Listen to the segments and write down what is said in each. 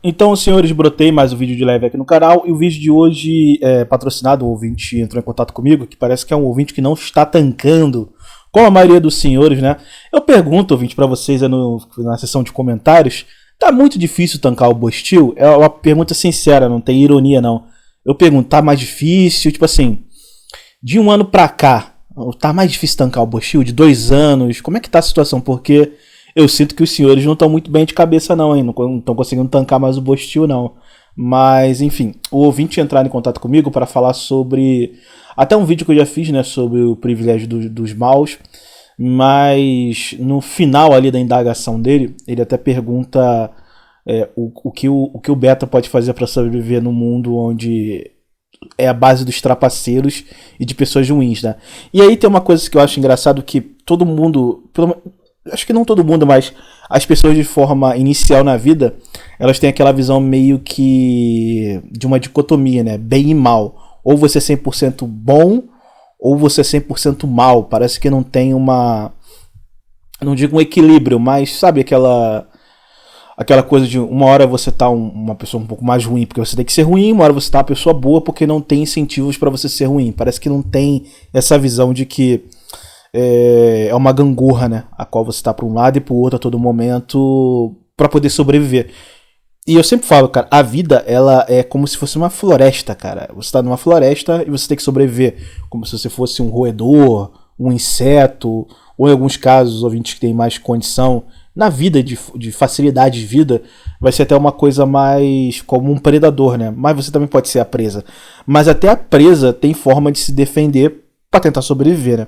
Então, senhores, brotei mais um vídeo de leve aqui no canal. E o vídeo de hoje é patrocinado. O ouvinte entrou em contato comigo, que parece que é um ouvinte que não está tancando, como a maioria dos senhores, né? Eu pergunto, ouvinte, pra vocês na seção de comentários. Tá muito difícil tancar o Bostil? É uma pergunta sincera, não tem ironia não. Eu pergunto, tá mais difícil? Tipo assim, de um ano pra cá, tá mais difícil tancar o Bostil? De 2 anos? Como é que tá a situação? Porque eu sinto que os senhores não estão muito bem de cabeça não, hein? Não estão conseguindo tancar mais o Bostil não. Mas, enfim, o ouvinte entrar em contato comigo para falar sobre... Até um vídeo que eu já fiz, né? Sobre o privilégio dos maus. Mas no final ali da indagação dele, ele até pergunta o que o beta pode fazer para sobreviver num mundo onde é a base dos trapaceiros e de pessoas ruins, né? E aí tem uma coisa que eu acho engraçado, que todo mundo... Acho que não todo mundo, mas as pessoas de forma inicial na vida, elas têm aquela visão meio que de uma dicotomia, né? Bem e mal. Ou você é 100% bom, ou você é 100% mal. Parece que não tem uma... Não digo um equilíbrio, mas sabe aquela coisa de uma hora você tá uma pessoa um pouco mais ruim porque você tem que ser ruim, uma hora você tá uma pessoa boa porque não tem incentivos para você ser ruim. Parece que não tem essa visão de que é uma gangorra, né? A qual você tá para um lado e para o outro a todo momento para poder sobreviver. E eu sempre falo, cara, a vida, ela é como se fosse uma floresta, cara. Você tá numa floresta e você tem que sobreviver. Como se você fosse um roedor, um inseto, ou em alguns casos, ouvintes que têm mais condição, na vida, de facilidade de vida, vai ser até uma coisa mais como um predador, né? Mas você também pode ser a presa. Mas até a presa tem forma de se defender para tentar sobreviver, né?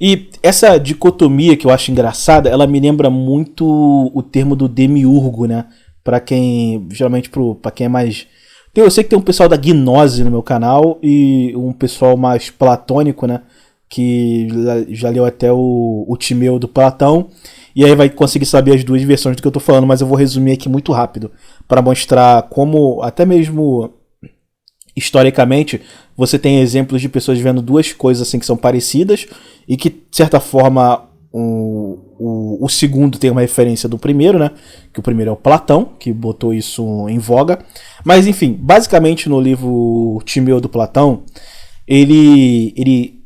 E essa dicotomia que eu acho engraçada, ela me lembra muito o termo do demiurgo, né? Pra quem, geralmente pra quem é mais... Eu sei que tem um pessoal da gnose no meu canal e um pessoal mais platônico, né? Que já leu até o Timeu do Platão. E aí vai conseguir saber as duas versões do que eu tô falando, mas eu vou resumir aqui muito rápido para mostrar como, até mesmo historicamente, você tem exemplos de pessoas vendo duas coisas assim que são parecidas e que, de certa forma, o segundo tem uma referência do primeiro, né? Que o primeiro é o Platão, que botou isso em voga. Mas, enfim, basicamente no livro Timeu do Platão, ele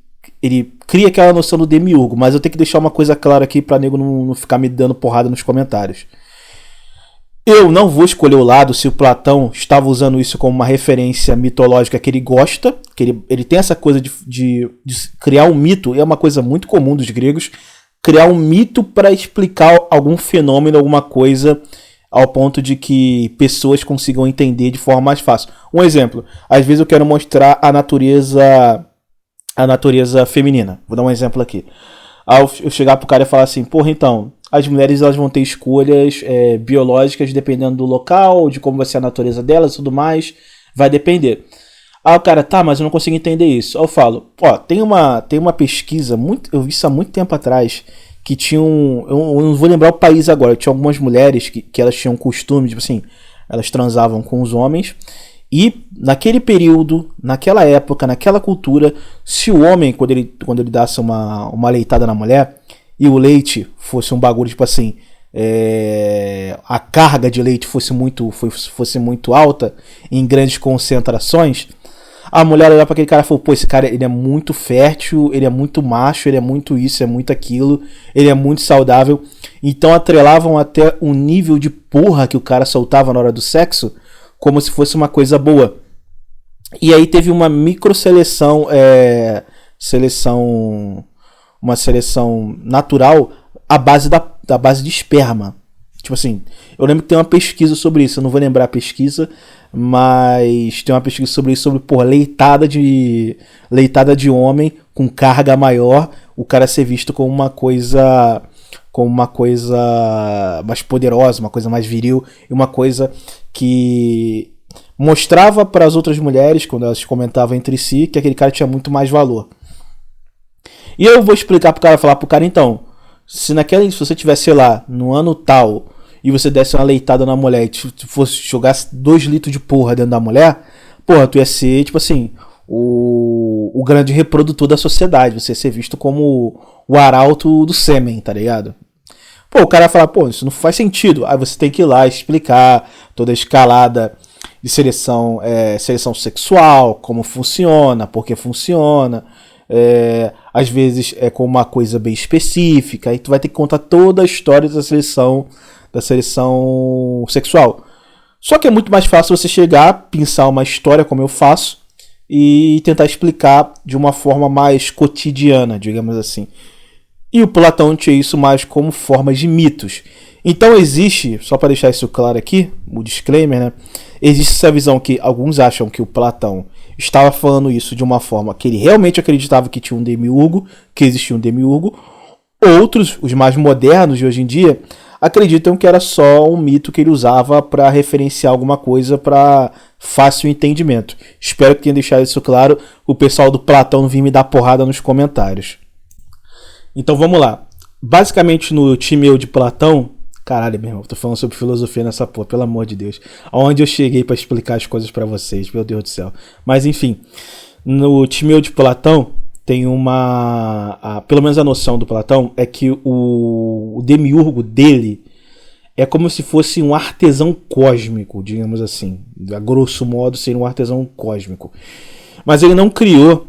cria aquela noção do demiurgo, mas eu tenho que deixar uma coisa clara aqui para nego não ficar me dando porrada nos comentários. Eu não vou escolher o lado se o Platão estava usando isso como uma referência mitológica que ele gosta, que ele tem essa coisa de criar um mito, é uma coisa muito comum dos gregos, criar um mito para explicar algum fenômeno, alguma coisa, ao ponto de que pessoas consigam entender de forma mais fácil. Um exemplo, às vezes eu quero mostrar a natureza feminina. Vou dar um exemplo aqui. Ao eu chegar pro cara e falar assim, porra, então, as mulheres elas vão ter escolhas biológicas dependendo do local, de como vai ser a natureza delas e tudo mais, vai depender. Aí o cara, tá, mas eu não consigo entender isso. Aí eu falo, ó, tem uma pesquisa, eu vi isso há muito tempo atrás, que tinha eu não vou lembrar o país agora, tinha algumas mulheres que elas tinham costume, tipo assim, elas transavam com os homens, e naquele período, naquela época, naquela cultura, se o homem, quando ele dasse uma leitada na mulher, e o leite fosse um bagulho, tipo assim, a carga de leite fosse muito alta, em grandes concentrações, a mulher olhava para aquele cara e falou, pô, esse cara ele é muito fértil, ele é muito macho, ele é muito isso, é muito aquilo, ele é muito saudável. Então atrelavam até o nível de porra que o cara soltava na hora do sexo, como se fosse uma coisa boa. E aí teve uma microseleção, uma seleção natural à base da base de esperma. Tipo assim, eu lembro que tem uma pesquisa sobre isso, eu não vou lembrar a pesquisa, mas tem uma pesquisa sobre isso, sobre leitada de homem com carga maior, o cara ser visto como uma coisa mais poderosa, uma coisa mais viril, e uma coisa que mostrava para as outras mulheres, quando elas comentavam entre si, que aquele cara tinha muito mais valor. E eu vou explicar pro cara, falar pro cara, então, se você tivesse, sei lá, no ano tal, e você desse uma leitada na mulher e fosse jogasse 2 litros de porra dentro da mulher, porra, tu ia ser, tipo assim, o grande reprodutor da sociedade, você ia ser visto como o arauto do sêmen, tá ligado? Pô, o cara fala, pô, isso não faz sentido. Aí você tem que ir lá explicar toda a escalada de seleção sexual, como funciona, por que funciona. Às vezes é com uma coisa bem específica. Aí tu vai ter que contar toda a história da seleção sexual. Só que é muito mais fácil você chegar, pensar uma história como eu faço e tentar explicar de uma forma mais cotidiana, digamos assim. E o Platão tinha isso mais como formas de mitos. Então existe, só para deixar isso claro aqui, o disclaimer, né? Existe essa visão que alguns acham que o Platão estava falando isso de uma forma que ele realmente acreditava que tinha um demiurgo, que existia um demiurgo. Outros, os mais modernos de hoje em dia, acreditam que era só um mito que ele usava para referenciar alguma coisa para fácil entendimento. Espero que tenha deixado isso claro. O pessoal do Platão não vir me dar porrada nos comentários. Então vamos lá. Basicamente no Timeu de Platão... Caralho, meu irmão, tô falando sobre filosofia nessa porra, pelo amor de Deus. Aonde eu cheguei para explicar as coisas para vocês, meu Deus do céu. Mas enfim, no Timeu de Platão tem pelo menos a noção do Platão é que o demiurgo dele é como se fosse um artesão cósmico, digamos assim. A grosso modo, seria um artesão cósmico. Mas ele não criou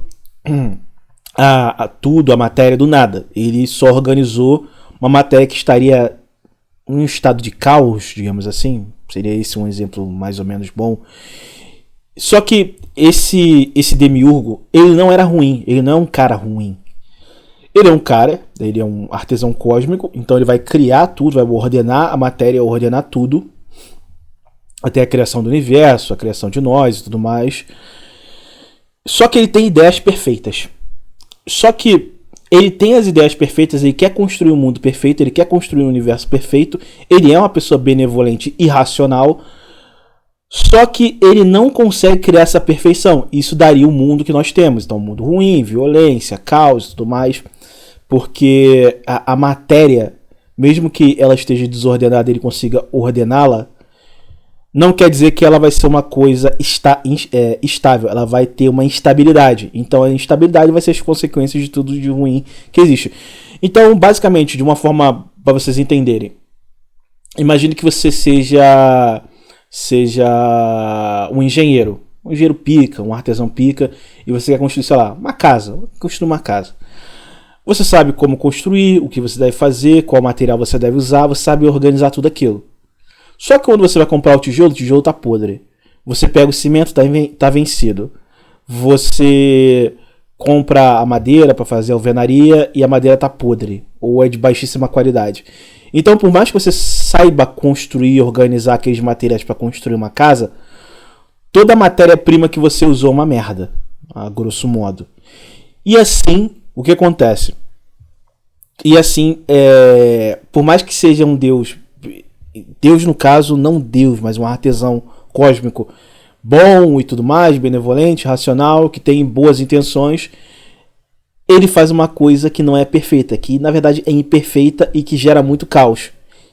tudo, a matéria do nada. Ele só organizou uma matéria que estaria em um estado de caos, digamos assim. Seria esse um exemplo mais ou menos bom. Só que esse demiurgo, ele não era ruim, ele não é um cara ruim. Ele é um artesão cósmico, então ele vai criar tudo, vai ordenar a matéria, ordenar tudo, até a criação do universo, a criação de nós e tudo mais. Só que ele tem ideias perfeitas. Só que ele tem as ideias perfeitas, ele quer construir um mundo perfeito, ele quer construir um universo perfeito, ele é uma pessoa benevolente e racional. Só que ele não consegue criar essa perfeição. Isso daria o mundo que nós temos. Então, um mundo ruim, violência, caos e tudo mais. Porque a matéria, mesmo que ela esteja desordenada e ele consiga ordená-la, não quer dizer que ela vai ser uma coisa estável. Ela vai ter uma instabilidade. Então, a instabilidade vai ser as consequências de tudo de ruim que existe. Então, basicamente, de uma forma para vocês entenderem. Imagine que você seja um engenheiro pica, um artesão pica, e você quer construir, sei lá, uma casa. Você sabe como construir, o que você deve fazer, qual material você deve usar, você sabe organizar tudo aquilo. Só que quando você vai comprar o tijolo tá podre. Você pega o cimento, tá vencido. Você compra a madeira para fazer a alvenaria e a madeira tá podre, ou é de baixíssima qualidade. Então, por mais que você saiba construir e organizar aqueles materiais para construir uma casa, toda a matéria-prima que você usou é uma merda, a grosso modo. E assim, o que acontece? E assim, por mais que seja um Deus no caso, não Deus, mas um artesão cósmico bom e tudo mais, benevolente, racional, que tem boas intenções, ele faz uma coisa que não é perfeita, que na verdade é imperfeita e que gera muito caos.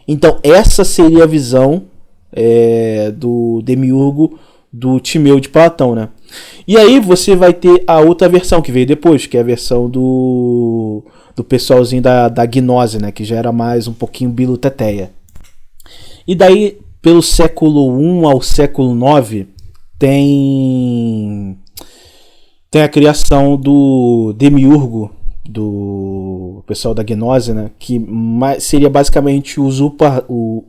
Então essa seria a visão do demiurgo do Timeu de Platão, né? E aí você vai ter a outra versão que veio depois, que é a versão do pessoalzinho da gnose, né? Que já era mais um pouquinho biluteteia. E daí, pelo século I ao século IX, tem a criação do demiurgo, do pessoal da gnose, né? Que seria basicamente o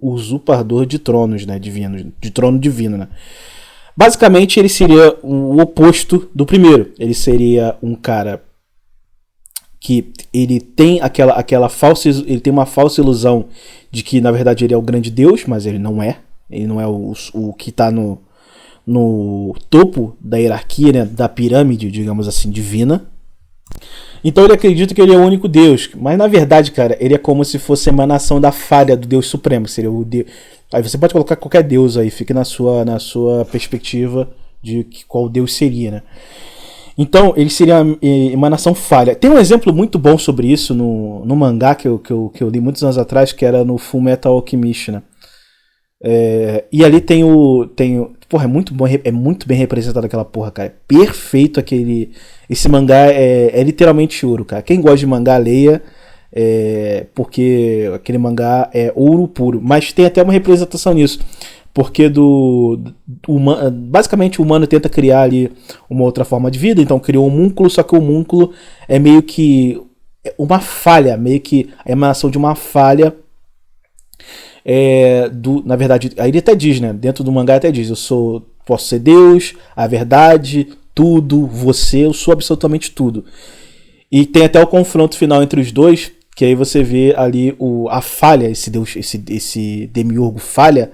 usurpador de tronos, né? De trono divino, né? Basicamente, ele seria o oposto do primeiro. Ele seria um cara que ele tem ele tem uma falsa ilusão de que na verdade ele é o grande Deus, mas ele não é. Ele não é o que está no topo da hierarquia, né, da pirâmide, digamos assim, divina. Então ele acredita que ele é o único Deus, mas na verdade, cara, ele é como se fosse a emanação da falha do Deus Supremo. Seria o Deus. Aí você pode colocar qualquer Deus aí, fique na sua perspectiva de qual Deus seria, né? Então, ele seria uma emanação falha. Tem um exemplo muito bom sobre isso no mangá que eu li muitos anos atrás, que era no Fullmetal Alchemist, né? E ali tem porra, é muito bem representado aquela porra, cara. É perfeito esse mangá, é literalmente ouro, cara. Quem gosta de mangá, leia. porque aquele mangá é ouro puro. Mas tem até uma representação nisso. Porque basicamente o humano tenta criar ali uma outra forma de vida, então criou um homúnculo, só que o homúnculo é meio que uma falha, meio que a emanação de uma falha. Na verdade, aí ele até diz, né? Dentro do mangá até diz: posso ser Deus, a verdade, tudo, eu sou absolutamente tudo. E tem até o confronto final entre os dois, que aí você vê ali a falha, esse Deus, esse demiurgo falha,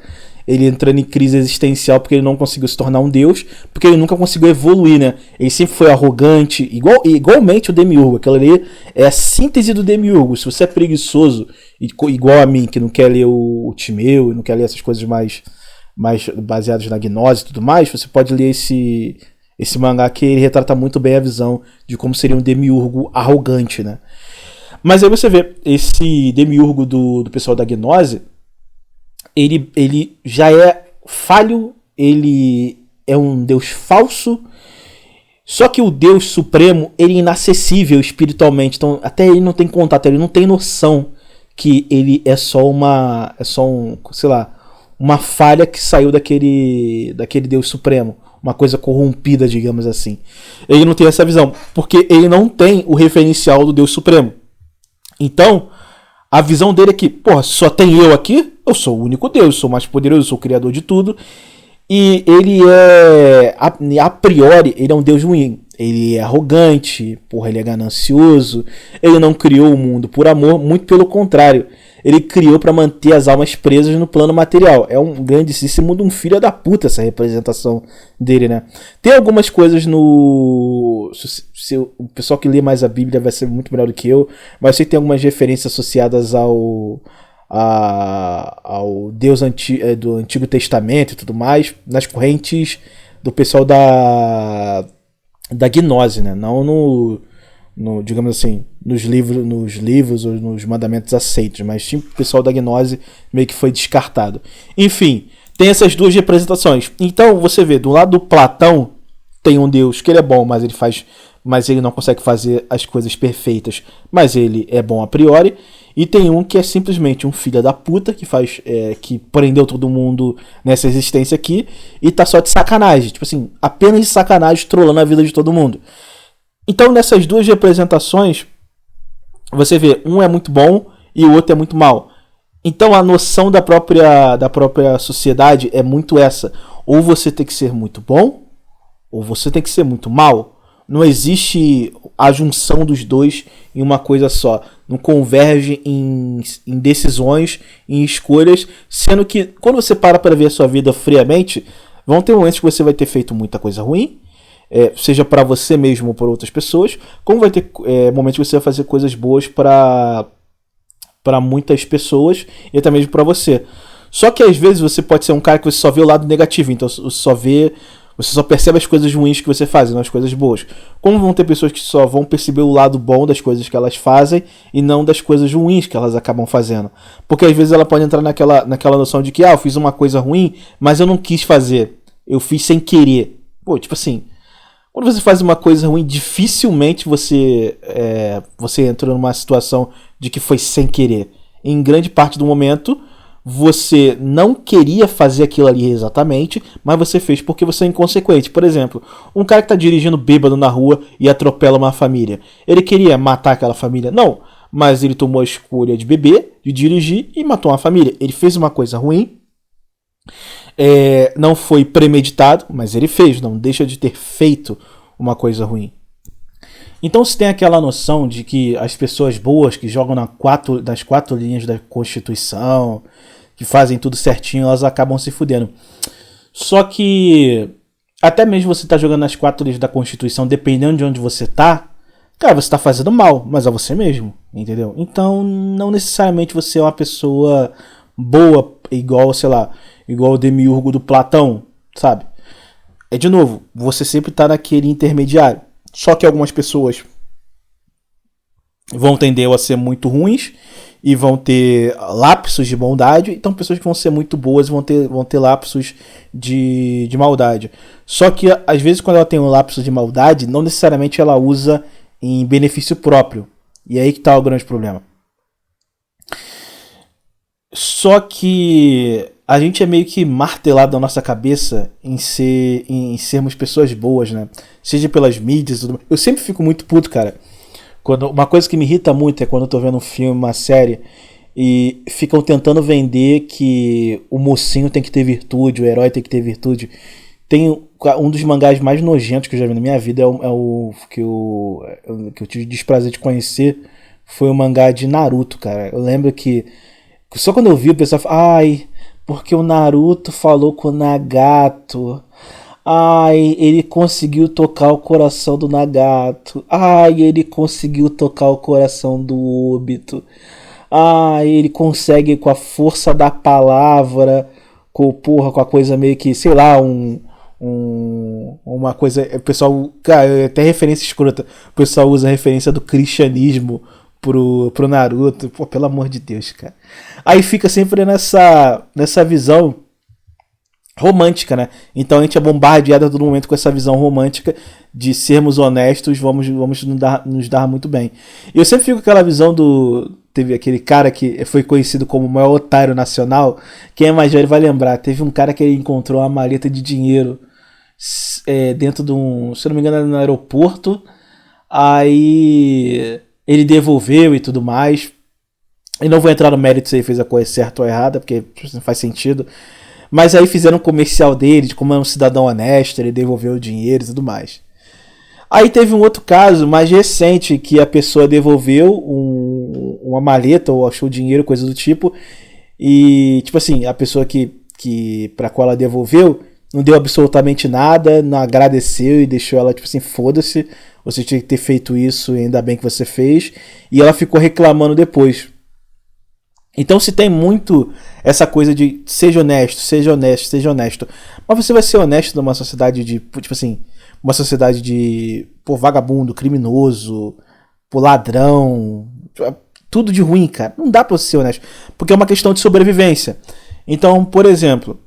ele entrando em crise existencial porque ele não conseguiu se tornar um deus, porque ele nunca conseguiu evoluir, né? Ele sempre foi arrogante, igualmente o demiurgo. Aquilo ali é a síntese do demiurgo. Se você é preguiçoso, igual a mim, que não quer ler o Timeu, não quer ler essas coisas mais baseadas na gnose e tudo mais, você pode ler esse mangá, que ele retrata muito bem a visão de como seria um demiurgo arrogante, né? Mas aí você vê, esse demiurgo do pessoal da gnose, ele já é falho, ele é um deus falso, só que o Deus Supremo, ele é inacessível espiritualmente, então até ele não tem contato, ele não tem noção que ele é só uma falha que saiu daquele Deus Supremo, uma coisa corrompida, digamos assim. Ele não tem essa visão, porque ele não tem o referencial do Deus Supremo. Então, a visão dele é que, só tem eu aqui? Eu sou o único Deus, sou o mais poderoso, sou o criador de tudo. E ele a priori, ele é um Deus ruim. Ele é arrogante, ele é ganancioso. Ele não criou o mundo por amor, muito pelo contrário. Ele criou para manter as almas presas no plano material. É um grandíssimo de um filho da puta essa representação dele, né? Tem algumas coisas no... o pessoal que lê mais a Bíblia vai ser muito melhor do que eu, mas eu sei que tem algumas referências associadas ao Deus do Antigo Testamento e tudo mais, nas correntes do pessoal da gnose, né? Não digamos assim, nos livros ou nos mandamentos aceitos, mas tinha o pessoal da gnose meio que foi descartado. Enfim, tem essas duas representações. Então você vê, do lado do Platão tem um Deus que ele é bom, mas ele não consegue fazer as coisas perfeitas, mas ele é bom a priori. E tem um que é simplesmente um filho da puta que prendeu todo mundo nessa existência aqui e tá só de sacanagem, tipo assim, apenas de sacanagem, trolando a vida de todo mundo. Então, nessas duas representações, você vê, um é muito bom e o outro é muito mal. Então, a noção da própria sociedade é muito essa. Ou você tem que ser muito bom, ou você tem que ser muito mal. Não existe a junção dos dois em uma coisa só. Não converge em decisões, em escolhas. Sendo que, quando você para ver a sua vida friamente, vão ter momentos que você vai ter feito muita coisa ruim, seja para você mesmo ou para outras pessoas, como vai ter momentos que você vai fazer coisas boas para muitas pessoas e até mesmo para você. Só que às vezes você pode ser um cara que você só vê o lado negativo, então você só percebe as coisas ruins que você faz, não as coisas boas. Como vão ter pessoas que só vão perceber o lado bom das coisas que elas fazem e não das coisas ruins que elas acabam fazendo. Porque às vezes ela pode entrar naquela noção de que eu fiz uma coisa ruim, mas eu não quis fazer, eu fiz sem querer. Tipo assim, quando você faz uma coisa ruim, dificilmente você entra numa situação de que foi sem querer. Em grande parte do momento, você não queria fazer aquilo ali exatamente, mas você fez porque você é inconsequente. Por exemplo, um cara que está dirigindo bêbado na rua e atropela uma família. Ele queria matar aquela família? Não, mas ele tomou a escolha de beber, de dirigir e matou uma família. Ele fez uma coisa ruim. Não foi premeditado, mas ele fez, não deixa de ter feito uma coisa ruim. Então se tem aquela noção de que as pessoas boas que jogam nas 4 linhas da Constituição, que fazem tudo certinho, elas acabam se fudendo. Só que até mesmo você tá jogando nas 4 linhas da Constituição, dependendo de onde você tá, cara, você tá fazendo mal, mas a você mesmo, entendeu? Então não necessariamente você é uma pessoa boa, igual o demiurgo do Platão, sabe? De novo, você sempre tá naquele intermediário. Só que algumas pessoas vão tender a ser muito ruins e vão ter lapsos de bondade. Então pessoas que vão ser muito boas vão ter lapsos de maldade. Só que às vezes quando ela tem um lapso de maldade, não necessariamente ela usa em benefício próprio. E aí que tá o grande problema. Só que a gente é meio que martelado na nossa cabeça em sermos pessoas boas, né? Seja pelas mídias e tudo mais. Eu sempre fico muito puto, cara. Uma coisa que me irrita muito é quando eu tô vendo um filme, uma série, e ficam tentando vender que o mocinho tem que ter virtude, o herói tem que ter virtude. Tem um dos mangás mais nojentos que eu já vi na minha vida, que eu tive o desprazer de conhecer, foi o mangá de Naruto, cara. Eu lembro que só quando eu vi o pessoal fala, ai, porque o Naruto falou com o Nagato. Ai, ele conseguiu tocar o coração do Nagato. Ai, ele conseguiu tocar o coração do Obito. Ai, ele consegue com a força da palavra, com a coisa meio que, sei lá, uma coisa. O pessoal, cara, até referência escrota. O pessoal usa a referência do cristianismo pro Naruto. Pô, pelo amor de Deus, cara. Aí fica sempre nessa visão romântica, né? Então a gente é bombardeado a todo momento com essa visão romântica de sermos honestos, vamos nos dar muito bem. E eu sempre fico com aquela visão do... Teve aquele cara que foi conhecido como o maior otário nacional. Quem é mais velho vai lembrar. Teve um cara que ele encontrou uma maleta de dinheiro dentro de um... Se eu não me engano, era no aeroporto. Aí ele devolveu e tudo mais. E não vou entrar no mérito se ele fez a coisa certa ou errada, porque não faz sentido. Mas aí fizeram um comercial dele, de como é um cidadão honesto, ele devolveu o dinheiro e tudo mais. Aí teve um outro caso mais recente, que a pessoa devolveu uma maleta ou achou dinheiro, coisa do tipo. E, tipo assim, a pessoa pra qual ela devolveu não deu absolutamente nada, não agradeceu e deixou ela, tipo assim, foda-se, você tinha que ter feito isso, ainda bem que você fez. E ela ficou reclamando depois. Então se tem muito essa coisa de seja honesto, seja honesto, seja honesto. Mas você vai ser honesto numa sociedade de, tipo assim, uma sociedade de vagabundo, criminoso, ladrão, tudo de ruim, cara. Não dá pra você ser honesto, porque é uma questão de sobrevivência. Então, por exemplo,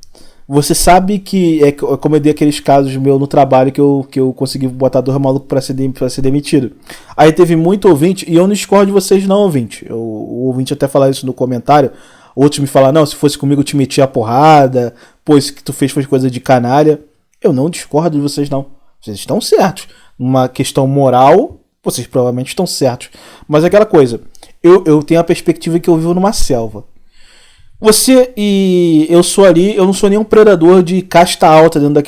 você sabe que, como eu dei aqueles casos meus no trabalho que eu consegui botar 2 malucos pra ser demitido. Aí teve muito ouvinte, e eu não discordo de vocês não, ouvinte. O ouvinte até falar isso no comentário, outros me falaram, não, se fosse comigo eu te metia a porrada, pô, isso que tu fez foi coisa de canalha. Eu não discordo de vocês não. Vocês estão certos. Numa questão moral, vocês provavelmente estão certos. Mas é aquela coisa, eu tenho a perspectiva que eu vivo numa selva. Você e eu sou ali, eu não sou nenhum predador de casta alta dentro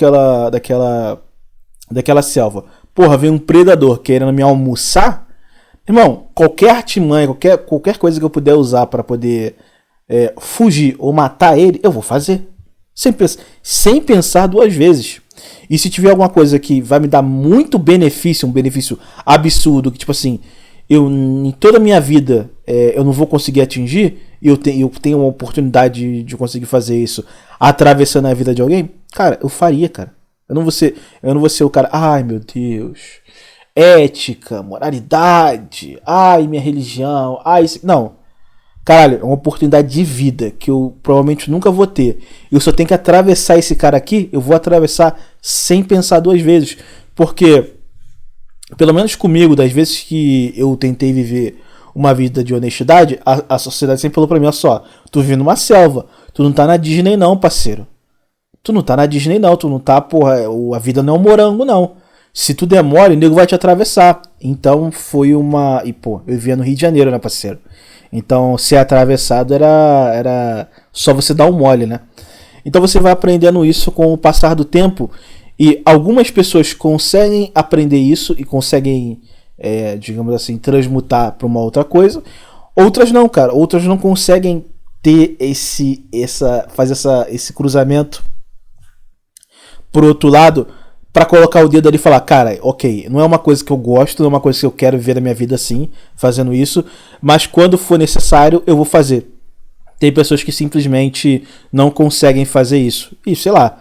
daquela selva. Porra, vem um predador querendo me almoçar. Irmão, qualquer artimanha, qualquer coisa que eu puder usar para poder fugir ou matar ele, eu vou fazer. Sem pensar 2 vezes. E se tiver alguma coisa que vai me dar muito benefício, um benefício absurdo, que tipo assim, em toda a minha vida eu não vou conseguir atingir, e eu tenho uma oportunidade de conseguir fazer isso atravessando a vida de alguém, cara, eu faria, cara. Eu não vou ser o cara, ai meu Deus, ética, moralidade, ai minha religião, ai isso. Não, caralho, é uma oportunidade de vida que eu provavelmente nunca vou ter. Eu só tenho que atravessar esse cara aqui, eu vou atravessar sem pensar 2 vezes, porque pelo menos comigo, das vezes que eu tentei viver uma vida de honestidade, a sociedade sempre falou pra mim, olha só, tu vive numa selva, tu não tá na Disney não, parceiro. Tu não tá na Disney não, tu não tá, porra, a vida não é um morango não. Se tu der mole, o nego vai te atravessar. Então foi uma... E pô, eu vivia no Rio de Janeiro, né, parceiro? Então ser atravessado era só você dar um mole, né? Então você vai aprendendo isso com o passar do tempo. E algumas pessoas conseguem aprender isso e conseguem, digamos assim, transmutar para uma outra coisa. Outras não, cara. Outras não conseguem ter fazer esse cruzamento pro outro lado para colocar o dedo ali e falar, cara, ok, não é uma coisa que eu gosto, não é uma coisa que eu quero viver na minha vida assim, fazendo isso, mas quando for necessário eu vou fazer. Tem pessoas que simplesmente não conseguem fazer isso. E sei lá,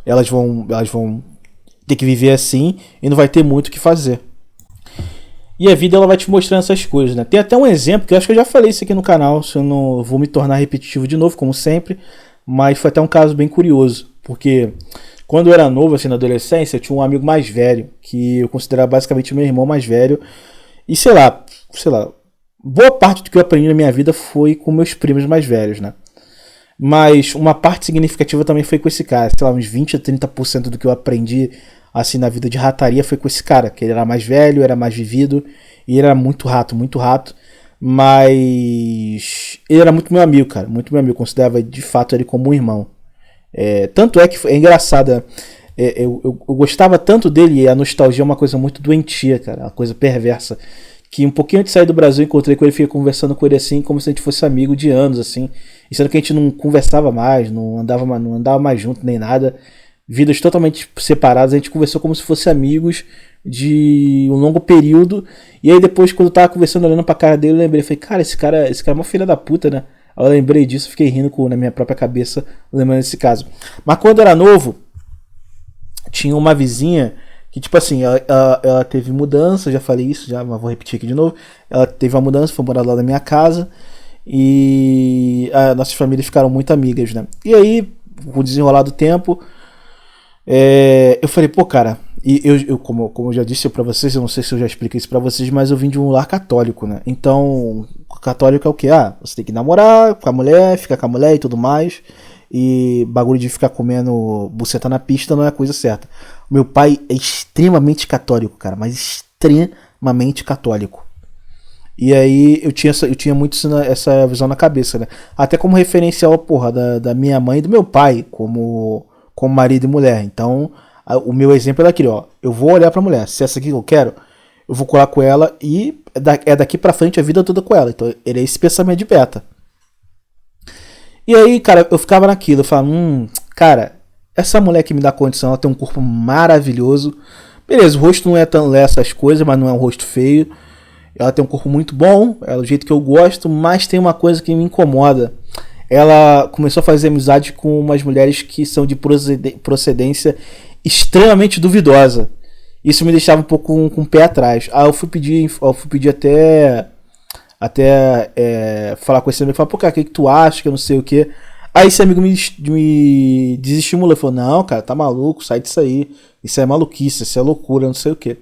elas vão ter que viver assim e não vai ter muito o que fazer. E a vida ela vai te mostrando essas coisas, né? Tem até um exemplo que eu acho que eu já falei isso aqui no canal, se eu não vou me tornar repetitivo de novo, como sempre, mas foi até um caso bem curioso, porque quando eu era novo, assim, na adolescência, eu tinha um amigo mais velho, que eu considerava basicamente meu irmão mais velho, e sei lá, boa parte do que eu aprendi na minha vida foi com meus primos mais velhos, né? Mas uma parte significativa também foi com esse cara. Sei lá, uns 20 a 30% do que eu aprendi assim na vida de rataria foi com esse cara. Que ele era mais velho, era mais vivido. E ele era muito rato, muito rato. Mas ele era muito meu amigo, cara. Muito meu amigo. Eu considerava de fato ele como um irmão. Tanto é que é engraçado. Eu gostava tanto dele. E a nostalgia é uma coisa muito doentia, cara. Uma coisa perversa. Que um pouquinho antes de sair do Brasil, eu encontrei com ele, fiquei conversando com ele assim, como se a gente fosse amigo de anos, assim. E sendo que a gente não conversava mais, não andava mais junto, nem nada. Vidas totalmente separadas, a gente conversou como se fosse amigos de um longo período. E aí depois, quando eu tava conversando, olhando pra cara dele, eu lembrei, falei, cara, esse cara é uma filha da puta, né? Aí eu lembrei disso, fiquei rindo na minha própria cabeça, lembrando desse caso. Mas quando eu era novo, tinha uma vizinha que, tipo assim, ela teve mudança, já falei isso, mas vou repetir aqui de novo. Ela teve uma mudança, foi morar lá na minha casa. E as nossas famílias ficaram muito amigas, né? E aí, com o desenrolar do tempo, eu falei, pô, cara, e como eu já disse pra vocês, eu não sei se eu já expliquei isso pra vocês, mas eu vim de um lar católico, né? Então, católico é o quê? Você tem que namorar com a mulher, ficar com a mulher e tudo mais. E bagulho de ficar comendo buceta na pista não é a coisa certa. Meu pai é extremamente católico, cara, mas extremamente católico. E aí eu tinha muito essa visão na cabeça, né? Até como referencial, porra, da minha mãe e do meu pai, como marido e mulher. Então, o meu exemplo é daquele, ó. Eu vou olhar pra mulher, se essa aqui que eu quero, eu vou colar com ela e é daqui pra frente a vida toda com ela. Então, ele é esse pensamento de beta. E aí, cara, eu ficava naquilo, eu falava, cara, essa mulher que me dá condição, ela tem um corpo maravilhoso. Beleza, o rosto não é tão essas coisas, mas não é um rosto feio. Ela tem um corpo muito bom, é do jeito que eu gosto, mas tem uma coisa que me incomoda. Ela começou a fazer amizade com umas mulheres que são de procedência extremamente duvidosa. Isso me deixava um pouco com o pé atrás. Aí eu fui pedir até falar com esse amigo, falar, pô, cara, o que tu acha, que eu não sei o que. Aí esse amigo me desestimulou, falou, não, cara, tá maluco, sai disso aí, isso é maluquice, isso é loucura, não sei o que.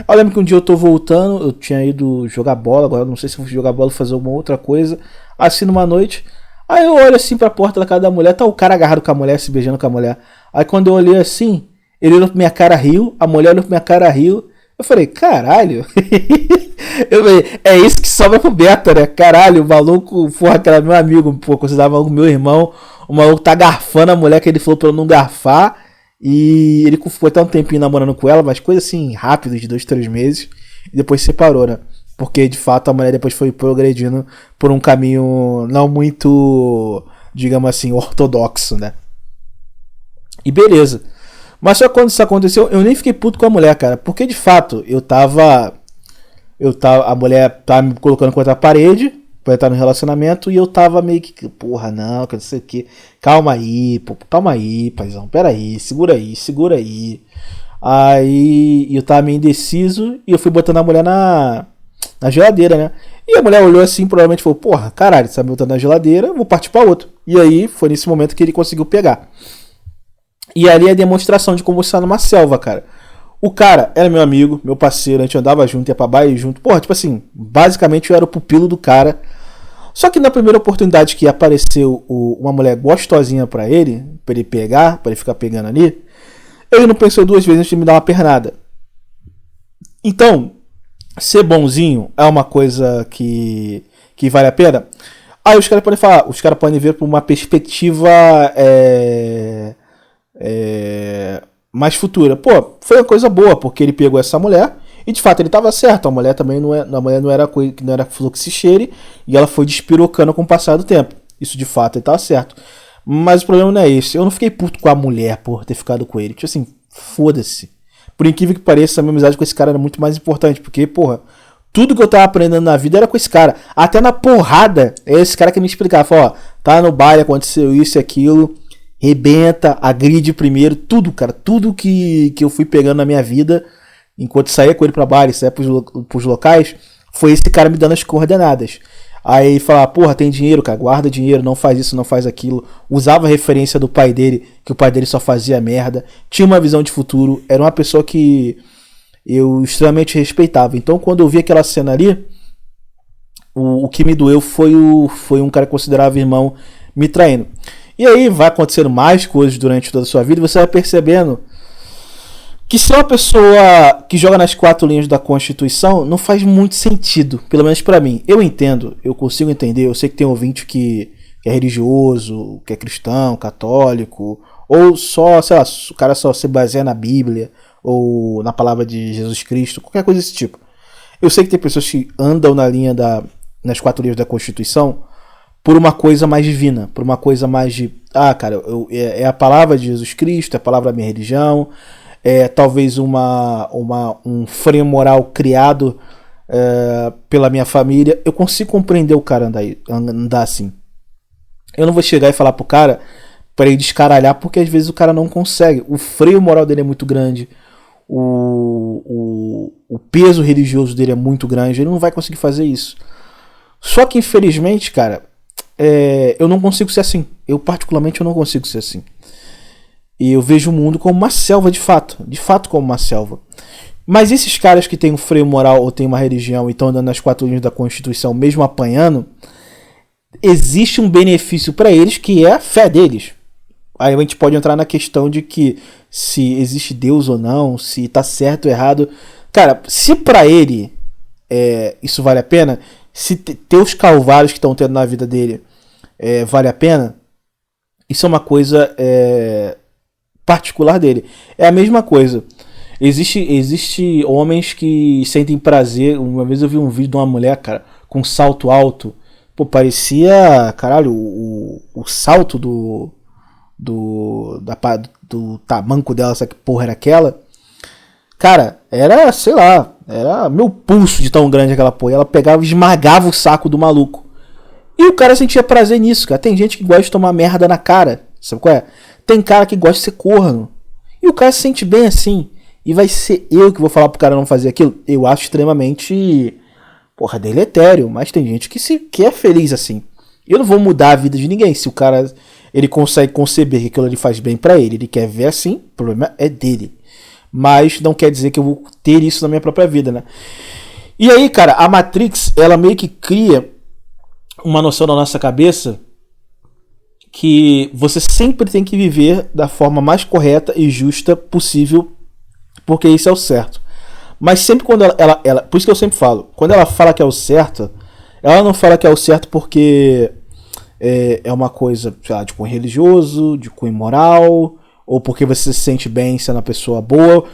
Eu lembro que um dia eu tô voltando, eu tinha ido jogar bola, agora eu não sei se eu fui jogar bola ou fazer alguma outra coisa, assim numa noite, aí eu olho assim pra porta da casa da mulher, tá o cara agarrado com a mulher, se beijando com a mulher. Aí quando eu olhei assim, ele olhou pra minha cara, riu, a mulher olhou pra minha cara, riu. Eu falei, caralho. Eu falei, é isso que sobra pro beta, né? Caralho, o maluco, porra, que era meu amigo, pô, considerava o meu irmão. O maluco tá garfando a mulher que ele falou pra eu não garfar. E ele ficou até um tempinho namorando com ela, mas coisa assim, rápido, de 2, 3 meses. E depois separou, né? Porque de fato a mulher depois foi progredindo por um caminho não muito, digamos assim, ortodoxo, né? E beleza. Mas só quando isso aconteceu, eu nem fiquei puto com a mulher, cara. Porque de fato, a mulher tava me colocando contra a parede pra entrar no relacionamento. E eu tava meio que, porra, não, que não sei o que. Calma aí, paizão. Pera aí, segura aí. Aí eu tava meio indeciso. E eu fui botando a mulher na geladeira, né? E a mulher olhou assim, provavelmente falou, porra, caralho, você tá me botando na geladeira, vou partir pra outro. E aí foi nesse momento que ele conseguiu pegar. E ali é a demonstração de como você tá numa selva, cara. O cara era meu amigo, meu parceiro, a gente andava junto, ia pra baile junto. Porra, tipo assim, basicamente eu era o pupilo do cara. Só que na primeira oportunidade que apareceu uma mulher gostosinha pra ele pegar, pra ele ficar pegando ali, ele não pensou 2 vezes antes de me dar uma pernada. Então, ser bonzinho é uma coisa que vale a pena? Aí os caras podem falar, os caras podem ver por uma perspectiva mais futura. Pô, foi uma coisa boa, porque ele pegou essa mulher e de fato ele estava certo. A mulher também não era coisa que não era fluxicheire e ela foi despirocando com o passar do tempo. Isso de fato ele estava certo. Mas o problema não é esse. Eu não fiquei puto com a mulher por ter ficado com ele. Tipo assim, foda-se. Por incrível que pareça, a minha amizade com esse cara era muito mais importante, porque, porra, tudo que eu tava aprendendo na vida era com esse cara. Até na porrada, é esse cara que me explicava. Falou, ó, tá no baile, aconteceu isso e aquilo. Rebenta, agride primeiro. Tudo, cara. Tudo que eu fui pegando na minha vida, enquanto saía com ele pra baile, saía pros locais, foi esse cara me dando as coordenadas. Aí falava, porra, tem dinheiro, cara, guarda dinheiro, não faz isso, não faz aquilo. Usava a referência do pai dele, que o pai dele só fazia merda. Tinha uma visão de futuro, era uma pessoa que eu extremamente respeitava. Então quando eu vi aquela cena ali, o que me doeu foi um cara que considerava irmão me traindo. E aí vai acontecendo mais coisas durante toda a sua vida e você vai percebendo que ser uma pessoa que joga nas quatro linhas da Constituição não faz muito sentido, pelo menos pra mim. Eu entendo, eu consigo entender, eu sei que tem ouvinte que é religioso, que é cristão, católico, ou só, sei lá, o cara só se baseia na Bíblia, ou na palavra de Jesus Cristo, qualquer coisa desse tipo. Eu sei que tem pessoas que andam na linha nas quatro linhas da Constituição por uma coisa mais divina, por uma coisa mais de, cara, é a palavra de Jesus Cristo, é a palavra da minha religião, é talvez um freio moral criado pela minha família. Eu consigo compreender o cara andar assim. Eu não vou chegar e falar pro cara para ele descaralhar, porque às vezes o cara não consegue. O freio moral dele é muito grande, o peso religioso dele é muito grande, ele não vai conseguir fazer isso. Só que infelizmente, cara, eu não consigo ser assim. Eu particularmente eu não consigo ser assim. E eu vejo o mundo como uma selva de fato como uma selva. Mas esses caras que têm um freio moral ou têm uma religião e estão andando nas quatro linhas da Constituição, mesmo apanhando, existe um benefício para eles que é a fé deles. Aí a gente pode entrar na questão de que se existe Deus ou não, se tá certo ou errado. Cara, se para ele isso vale a pena, se ter os calvários que estão tendo na vida dele vale a pena, isso é uma coisa particular dele. É a mesma coisa. Existe homens que sentem prazer. Uma vez eu vi um vídeo de uma mulher, cara, com um salto alto. Pô, parecia, caralho, o salto do tamanco dela, sabe que porra era aquela? Cara, era, sei lá, era meu pulso de tão grande aquela porra. Ela pegava e esmagava o saco do maluco. E o cara sentia prazer nisso, cara. Tem gente que gosta de tomar merda na cara, sabe qual é? Tem cara que gosta de ser corno. E o cara se sente bem assim. E vai ser eu que vou falar pro cara não fazer aquilo? Eu acho extremamente, porra, deletério. Mas tem gente que é feliz assim. Eu não vou mudar a vida de ninguém. Se o cara ele consegue conceber que aquilo ali faz bem pra ele, ele quer ver assim, o problema é dele. Mas não quer dizer que eu vou ter isso na minha própria vida, né? E aí, cara, a Matrix, ela meio que cria uma noção na nossa cabeça que você sempre tem que viver da forma mais correta e justa possível, porque isso é o certo. Mas sempre quando ela por isso que eu sempre falo, quando ela fala que é o certo, ela não fala que é o certo porque é uma coisa, sei lá, de cunho religioso, de cunho moral, ou porque você se sente bem sendo uma pessoa boa,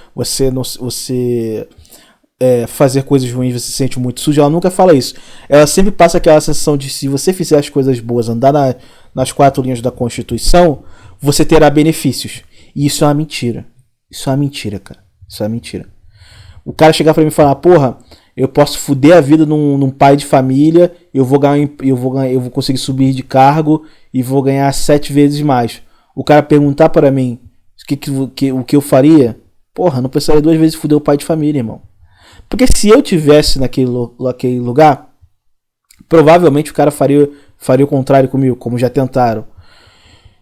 fazer coisas ruins você se sente muito sujo. Ela nunca fala isso. Ela sempre passa aquela sensação de se você fizer as coisas boas, andar nas quatro linhas da Constituição, você terá benefícios. E isso é uma mentira. Isso é uma mentira, cara. Isso é uma mentira. O cara chegar pra mim e falar, porra, eu posso foder a vida num pai de família, eu vou conseguir subir de cargo e vou ganhar 7 vezes mais. O cara perguntar para mim o que eu faria, porra, não precisaria 2 vezes foder o pai de família, irmão. Porque se eu tivesse naquele lugar, provavelmente o cara faria o contrário comigo, como já tentaram.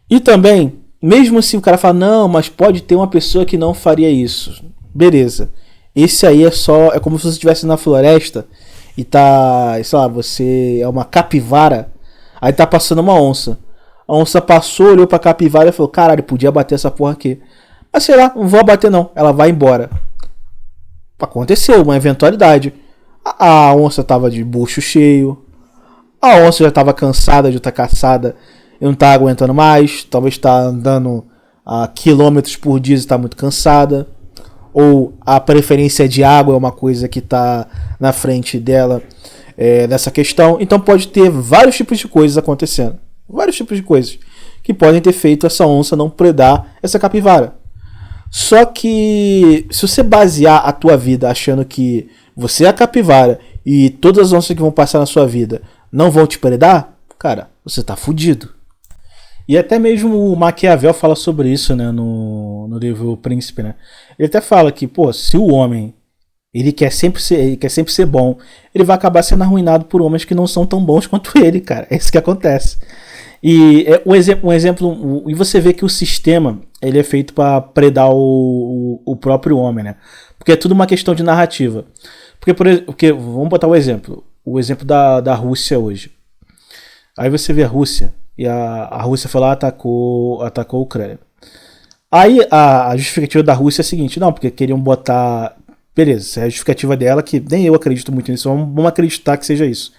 E também, mesmo se o cara falar, não, mas pode ter uma pessoa que não faria isso. Beleza. Esse aí é como se você estivesse na floresta e tá, sei lá, você é uma capivara, aí tá passando uma onça. A onça passou, olhou pra capivara e falou, caralho, podia bater essa porra aqui. Mas sei lá, não vou abater não, ela vai embora. Aconteceu, uma eventualidade. A onça tava de bucho cheio, a onça já tava cansada de estar caçada e não tá aguentando mais, talvez tá andando a quilômetros por dia e está muito cansada. Ou a preferência de água é uma coisa que está na frente dela nessa questão. Então pode ter vários tipos de coisas acontecendo. Vários tipos de coisas que podem ter feito essa onça não predar essa capivara. Só que se você basear a tua vida achando que você é a capivara e todas as onças que vão passar na sua vida não vão te predar, cara, você tá fudido. E até mesmo o Maquiavel fala sobre isso, né, no livro O Príncipe, né? Ele até fala que, pô, se o homem ele quer sempre ser bom, ele vai acabar sendo arruinado por homens que não são tão bons quanto ele, cara. É isso que acontece. E um exemplo, e você vê que o sistema ele é feito para predar o próprio homem, né? Porque é tudo uma questão de narrativa. Porque vamos botar o exemplo da Rússia hoje. Aí você vê a Rússia, E a Rússia foi lá e atacou a Ucrânia. Aí a justificativa da Rússia é a seguinte, não, porque queriam botar... Beleza, essa é a justificativa dela, que nem eu acredito muito nisso, vamos acreditar que seja isso.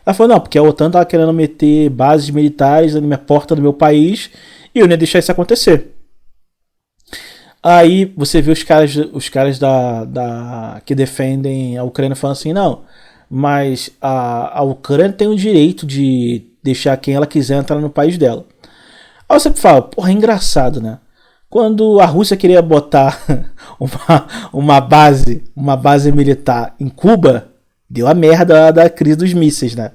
Ela falou, não, porque a OTAN tava querendo meter bases militares na minha porta do meu país e eu não ia deixar isso acontecer. Aí você vê os caras que defendem a Ucrânia falando assim, não, mas a Ucrânia tem o direito de deixar quem ela quiser entrar no país dela. Aí você fala, porra, é engraçado, né? Quando a Rússia queria botar uma base militar em Cuba, deu a merda da crise dos mísseis, né?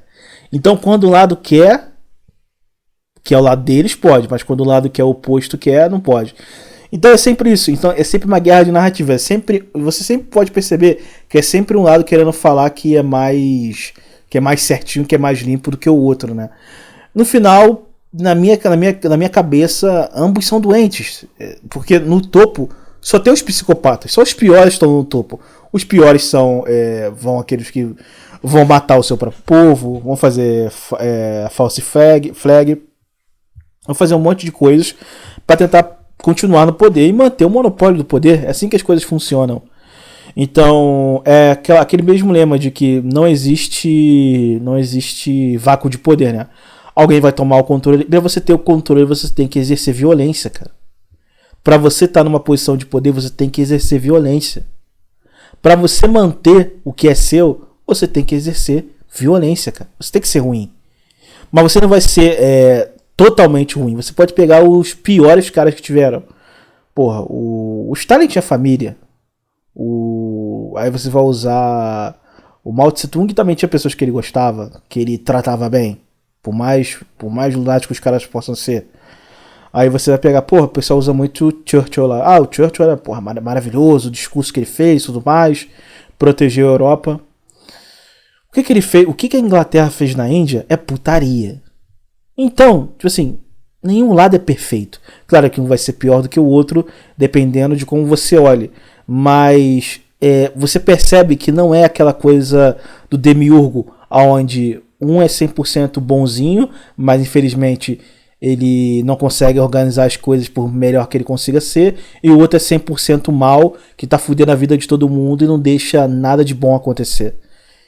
Então quando o lado quer, que é o lado deles, pode, mas quando o lado que é o oposto quer, não pode. Então é sempre isso, então é sempre uma guerra de narrativa, você sempre pode perceber que é sempre um lado querendo falar que é mais certinho, que é mais limpo do que o outro, né? No final, na minha cabeça, ambos são doentes, porque no topo só tem os psicopatas, só os piores estão no topo. Os piores vão aqueles que vão matar o seu próprio povo, vão fazer false flag, vão fazer um monte de coisas para tentar continuar no poder e manter o monopólio do poder. É assim que as coisas funcionam. Então, é aquele mesmo lema de que não existe vácuo de poder, né? Alguém vai tomar o controle. Para você ter o controle, você tem que exercer violência, cara. Para você estar numa posição de poder, você tem que exercer violência. Para você manter o que é seu, você tem que exercer violência, cara. Você tem que ser ruim. Mas você não vai ser totalmente ruim. Você pode pegar os piores caras que tiveram. Porra, o Stalin tinha família. Aí você vai usar o Mao Tse Tung, também tinha pessoas que ele gostava, que ele tratava bem. Por mais lunáticos que os caras possam ser. Aí você vai pegar, porra, o pessoal usa muito o Churchill lá. Ah, o Churchill era, porra, maravilhoso, o discurso que ele fez, tudo mais, protegeu a Europa. O que ele fez? O que a Inglaterra fez na Índia é putaria. Então, tipo assim, nenhum lado é perfeito. Claro que um vai ser pior do que o outro, dependendo de como você olhe. Mas você percebe que não é aquela coisa do demiurgo, onde um é 100% bonzinho, mas infelizmente ele não consegue organizar as coisas por melhor que ele consiga ser, e o outro é 100% mal, que tá fudendo a vida de todo mundo e não deixa nada de bom acontecer.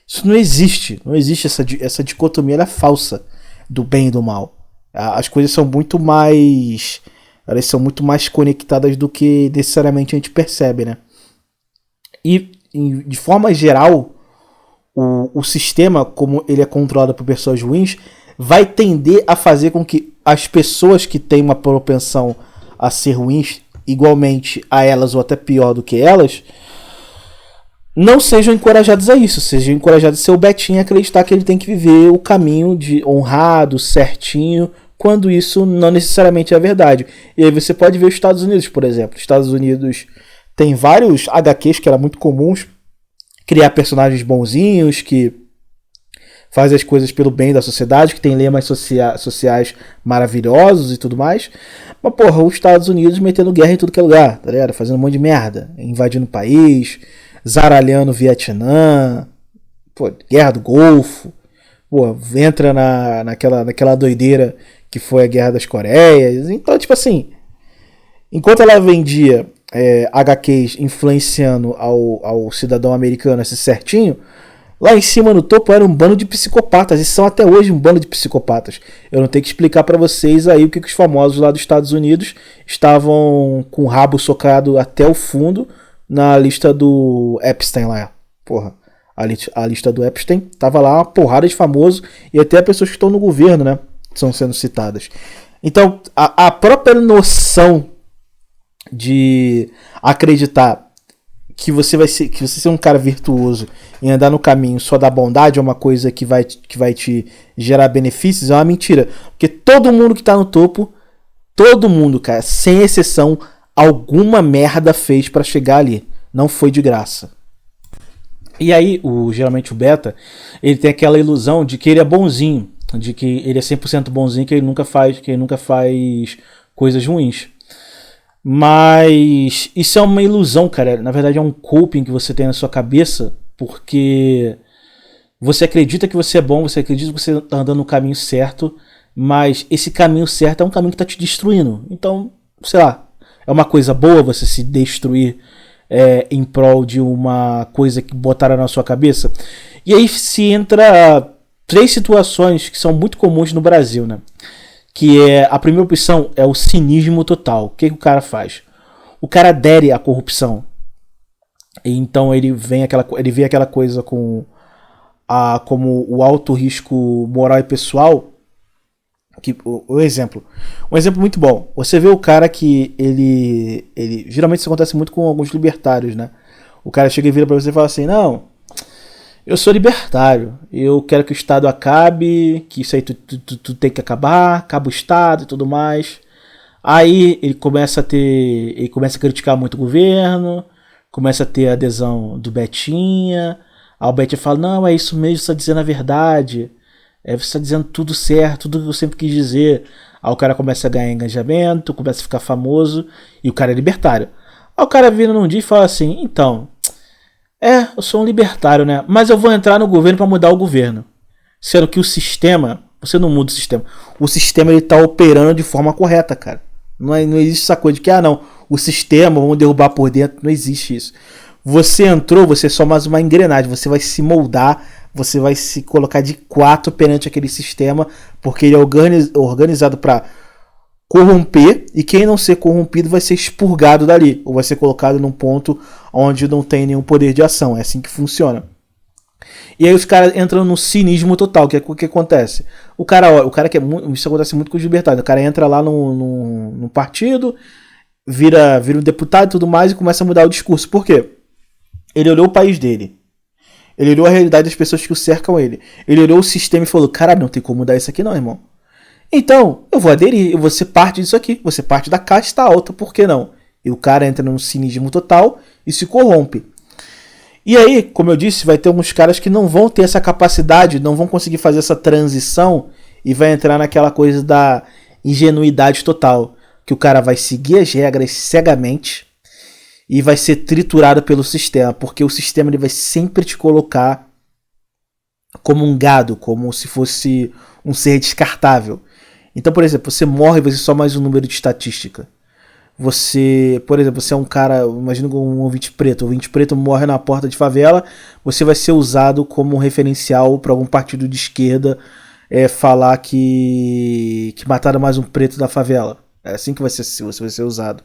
Isso não existe. Não existe essa dicotomia, ela é falsa, do bem e do mal. As coisas são muito mais... Elas são muito mais conectadas do que necessariamente a gente percebe, né? E, de forma geral, o sistema, como ele é controlado por pessoas ruins, vai tender a fazer com que as pessoas que têm uma propensão a ser ruins, igualmente a elas ou até pior do que elas, não sejam encorajados a isso, sejam encorajados a ser o Betinho e acreditar que ele tem que viver o caminho de honrado, certinho, quando isso não necessariamente é verdade. E aí você pode ver os Estados Unidos, por exemplo. Os Estados Unidos tem vários HQs que eram muito comuns, criar personagens bonzinhos, que fazem as coisas pelo bem da sociedade, que tem lemas sociais maravilhosos e tudo mais. Mas, porra, os Estados Unidos metendo guerra em tudo que é lugar, tá ligado? Fazendo um monte de merda, invadindo o país, zaralhando o Vietnã, pô, guerra do Golfo, pô, entra naquela doideira que foi a Guerra das Coreias. Então, tipo assim, enquanto ela vendia HQs influenciando ao cidadão americano esse certinho, lá em cima no topo era um bando de psicopatas, e são até hoje um bando de psicopatas. Eu não tenho que explicar pra vocês aí o que os famosos lá dos Estados Unidos estavam com o rabo socado até o fundo na lista do Epstein lá. Porra, a lista do Epstein tava lá uma porrada de famosos, e até pessoas que estão no governo, né, são sendo citadas. Então, a própria noção de acreditar que você ser um cara virtuoso e andar no caminho só da bondade é uma coisa que vai te gerar benefícios, é uma mentira. Porque todo mundo que tá no topo, todo mundo, cara, sem exceção, alguma merda fez pra chegar ali. Não foi de graça. E aí, geralmente o beta, ele tem aquela ilusão de que ele é bonzinho, de que ele é 100% bonzinho, que ele nunca faz coisas ruins. Mas isso é uma ilusão, cara. Na verdade é um coping que você tem na sua cabeça, porque você acredita que você é bom, você acredita que você está andando no caminho certo, mas esse caminho certo é um caminho que está te destruindo. Então, sei lá, é uma coisa boa você se destruir em prol de uma coisa que botaram na sua cabeça. E aí se entra três situações que são muito comuns no Brasil, né? Que é a primeira opção é o cinismo total. O que o cara faz? O cara adere à corrupção. Então ele vê aquela coisa como o alto risco moral e pessoal. Um exemplo muito bom. Você vê o cara que ele geralmente isso acontece muito com alguns libertários, né? O cara chega e vira pra você e fala assim: não, eu sou libertário, eu quero que o Estado acabe, que isso aí tu tem que acabar, acaba o Estado e tudo mais. Aí ele começa a criticar muito o governo, começa a ter a adesão do Betinha. Aí o Betinha fala: não, é isso mesmo, você está dizendo a verdade. Você está dizendo tudo certo, tudo que eu sempre quis dizer. Aí o cara começa a ganhar engajamento, começa a ficar famoso, e o cara é libertário. Aí o cara vira num dia e fala assim: então, eu sou um libertário, né? Mas eu vou entrar no governo para mudar o governo. Sendo que o sistema, você não muda o sistema. O sistema ele tá operando de forma correta, cara. Não existe essa coisa de que, não, o sistema, vamos derrubar por dentro. Não existe isso. Você entrou, você é só mais uma engrenagem. Você vai se moldar, você vai se colocar de quatro perante aquele sistema, porque ele é organizado para corromper, e quem não ser corrompido vai ser expurgado dali, ou vai ser colocado num ponto onde não tem nenhum poder de ação. É assim que funciona. E aí os caras entram no cinismo total. Que é o que acontece? O cara que isso acontece muito com os libertários. O cara entra lá no partido, vira um deputado e tudo mais, e começa a mudar o discurso. Por quê? Ele olhou o país dele. Ele olhou a realidade das pessoas que o cercam ele. Ele olhou o sistema e falou: caralho, não tem como mudar isso aqui não, irmão. Então, eu vou aderir, eu vou ser parte disso aqui. Vou ser parte da casta alta, por que não? E o cara entra num cinismo total e se corrompe. E aí, como eu disse, vai ter alguns caras que não vão ter essa capacidade, não vão conseguir fazer essa transição e vai entrar naquela coisa da ingenuidade total. Que o cara vai seguir as regras cegamente e vai ser triturado pelo sistema, porque o sistema ele vai sempre te colocar como um gado, como se fosse um ser descartável. Então, por exemplo, você morre e você é só mais um número de estatística. Você, por exemplo, você é um cara, imagina um ouvinte preto. O ouvinte preto morre na porta de favela, você vai ser usado como um referencial para algum partido de esquerda falar que mataram mais um preto da favela. É assim que você vai ser usado.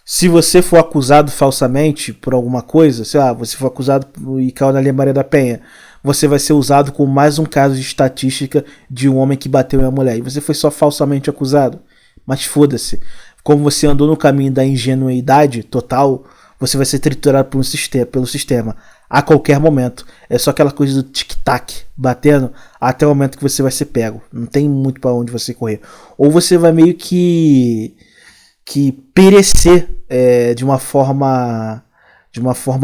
Se você for acusado falsamente por alguma coisa, sei lá, você for acusado e caiu na Lei Maria da Penha, você vai ser usado como mais um caso de estatística de um homem que bateu em uma mulher. E você foi só falsamente acusado. Mas foda-se. Como você andou no caminho da ingenuidade total, você vai ser triturado pelo sistema. A qualquer momento. É só aquela coisa do tic-tac batendo até o momento que você vai ser pego. Não tem muito para onde você correr. Ou você vai meio que perecer de uma forma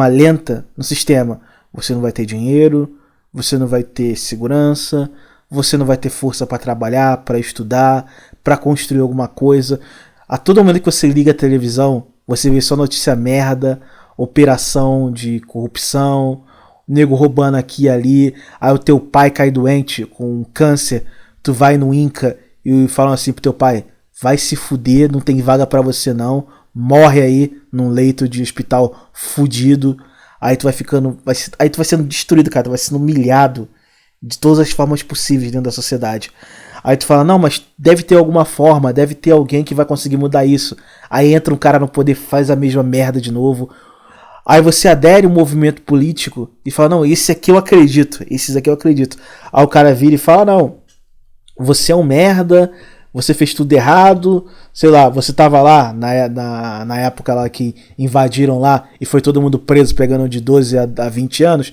lenta no sistema. Você não vai ter dinheiro, você não vai ter segurança, você não vai ter força para trabalhar, para estudar, para construir alguma coisa. A todo momento que você liga a televisão, você vê só notícia merda, operação de corrupção, nego roubando aqui e ali, aí o teu pai cai doente com câncer, tu vai no INCA e falam assim pro teu pai: vai se fuder, não tem vaga pra você não, morre aí num leito de hospital fudido. Aí tu vai sendo destruído, cara, tu vai sendo humilhado de todas as formas possíveis dentro da sociedade. Aí tu fala: não, mas deve ter alguma forma, deve ter alguém que vai conseguir mudar isso. Aí entra um cara no poder, faz a mesma merda de novo. Aí você adere a um movimento político e fala: não, esses aqui eu acredito. Aí o cara vira e fala: não, você é um merda, você fez tudo errado, sei lá, você tava lá na época lá que invadiram lá e foi todo mundo preso pegando de 12 a 20 anos.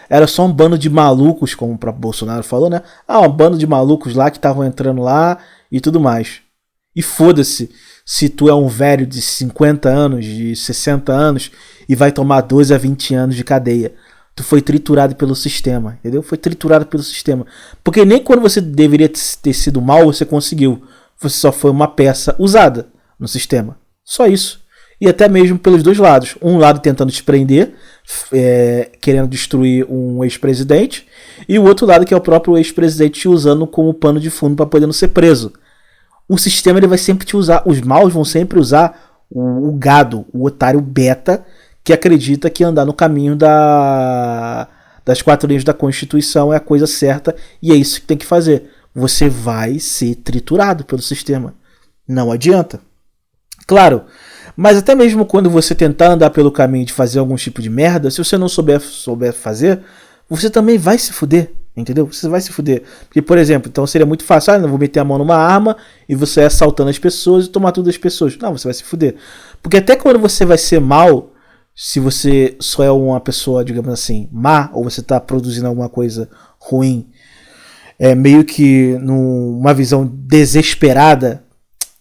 Era só um bando de malucos, como o próprio Bolsonaro falou, né? Um bando de malucos lá que estavam entrando lá e tudo mais. E foda-se se tu é um velho de 50 anos, de 60 anos e vai tomar 12 a 20 anos de cadeia. Tu foi triturado pelo sistema, entendeu? Foi triturado pelo sistema. Porque nem quando você deveria ter sido mal, você conseguiu. Você só foi uma peça usada no sistema. Só isso. e até mesmo pelos dois lados. Um lado tentando te prender, querendo destruir um ex-presidente, e o outro lado que é o próprio ex-presidente te usando como pano de fundo para poder não ser preso. O sistema ele vai sempre te usar, os maus vão sempre usar o gado, o otário beta, que acredita que andar no caminho das 4 leis da Constituição é a coisa certa e é isso que tem que fazer. Você vai ser triturado pelo sistema. Não adianta. Claro, mas até mesmo quando você tentar andar pelo caminho de fazer algum tipo de merda, se você não souber fazer, você também vai se fuder. Entendeu? Você vai se fuder. Porque, por exemplo, então seria muito fácil. Não vou meter a mão numa arma e você assaltando as pessoas e tomar tudo das pessoas. Não, você vai se fuder. Porque até quando você vai ser mal, se você só é uma pessoa, digamos assim, má, ou você está produzindo alguma coisa ruim, meio que numa visão desesperada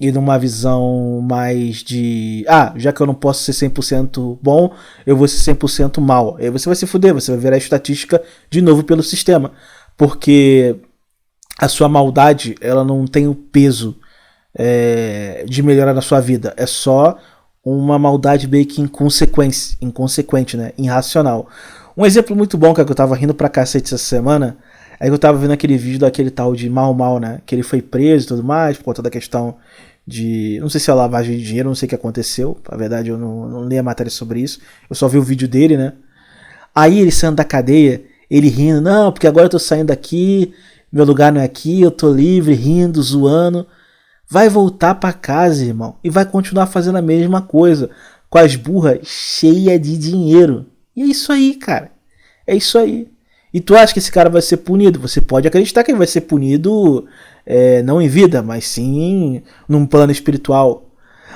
e numa visão mais de já que eu não posso ser 100% bom, eu vou ser 100% mal. Aí você vai se fuder, você vai virar estatística de novo pelo sistema. Porque a sua maldade, ela não tem o peso de melhorar na sua vida. É só uma maldade meio que inconsequente, né? Irracional. Um exemplo muito bom, que eu tava rindo pra cacete essa semana, é que eu tava vendo aquele vídeo daquele tal de Mau, né? Que ele foi preso e tudo mais, por conta da questão de... Não sei se é lavagem de dinheiro, não sei o que aconteceu. Na verdade, eu não li a matéria sobre isso. Eu só vi o vídeo dele, né? Aí ele saindo da cadeia, ele rindo, não, porque agora eu tô saindo daqui, meu lugar não é aqui, eu tô livre, rindo, zoando. Vai voltar pra casa, irmão, e vai continuar fazendo a mesma coisa, com as burras cheias de dinheiro. E é isso aí, cara. É isso aí. E tu acha que esse cara vai ser punido? Você pode acreditar que ele vai ser punido não em vida, mas sim num plano espiritual.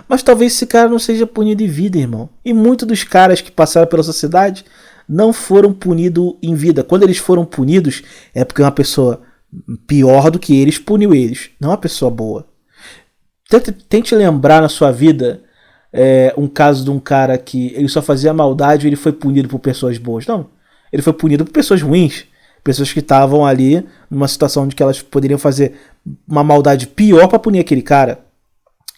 Mas talvez esse cara não seja punido em vida, irmão. E muitos dos caras que passaram pela sociedade não foram punidos em vida. Quando eles foram punidos, é porque uma pessoa pior do que eles puniu eles, não uma pessoa boa. Tente lembrar na sua vida um caso de um cara que ele só fazia maldade e ele foi punido por pessoas boas. Não, ele foi punido por pessoas ruins. Pessoas que estavam ali numa situação de que elas poderiam fazer uma maldade pior para punir aquele cara.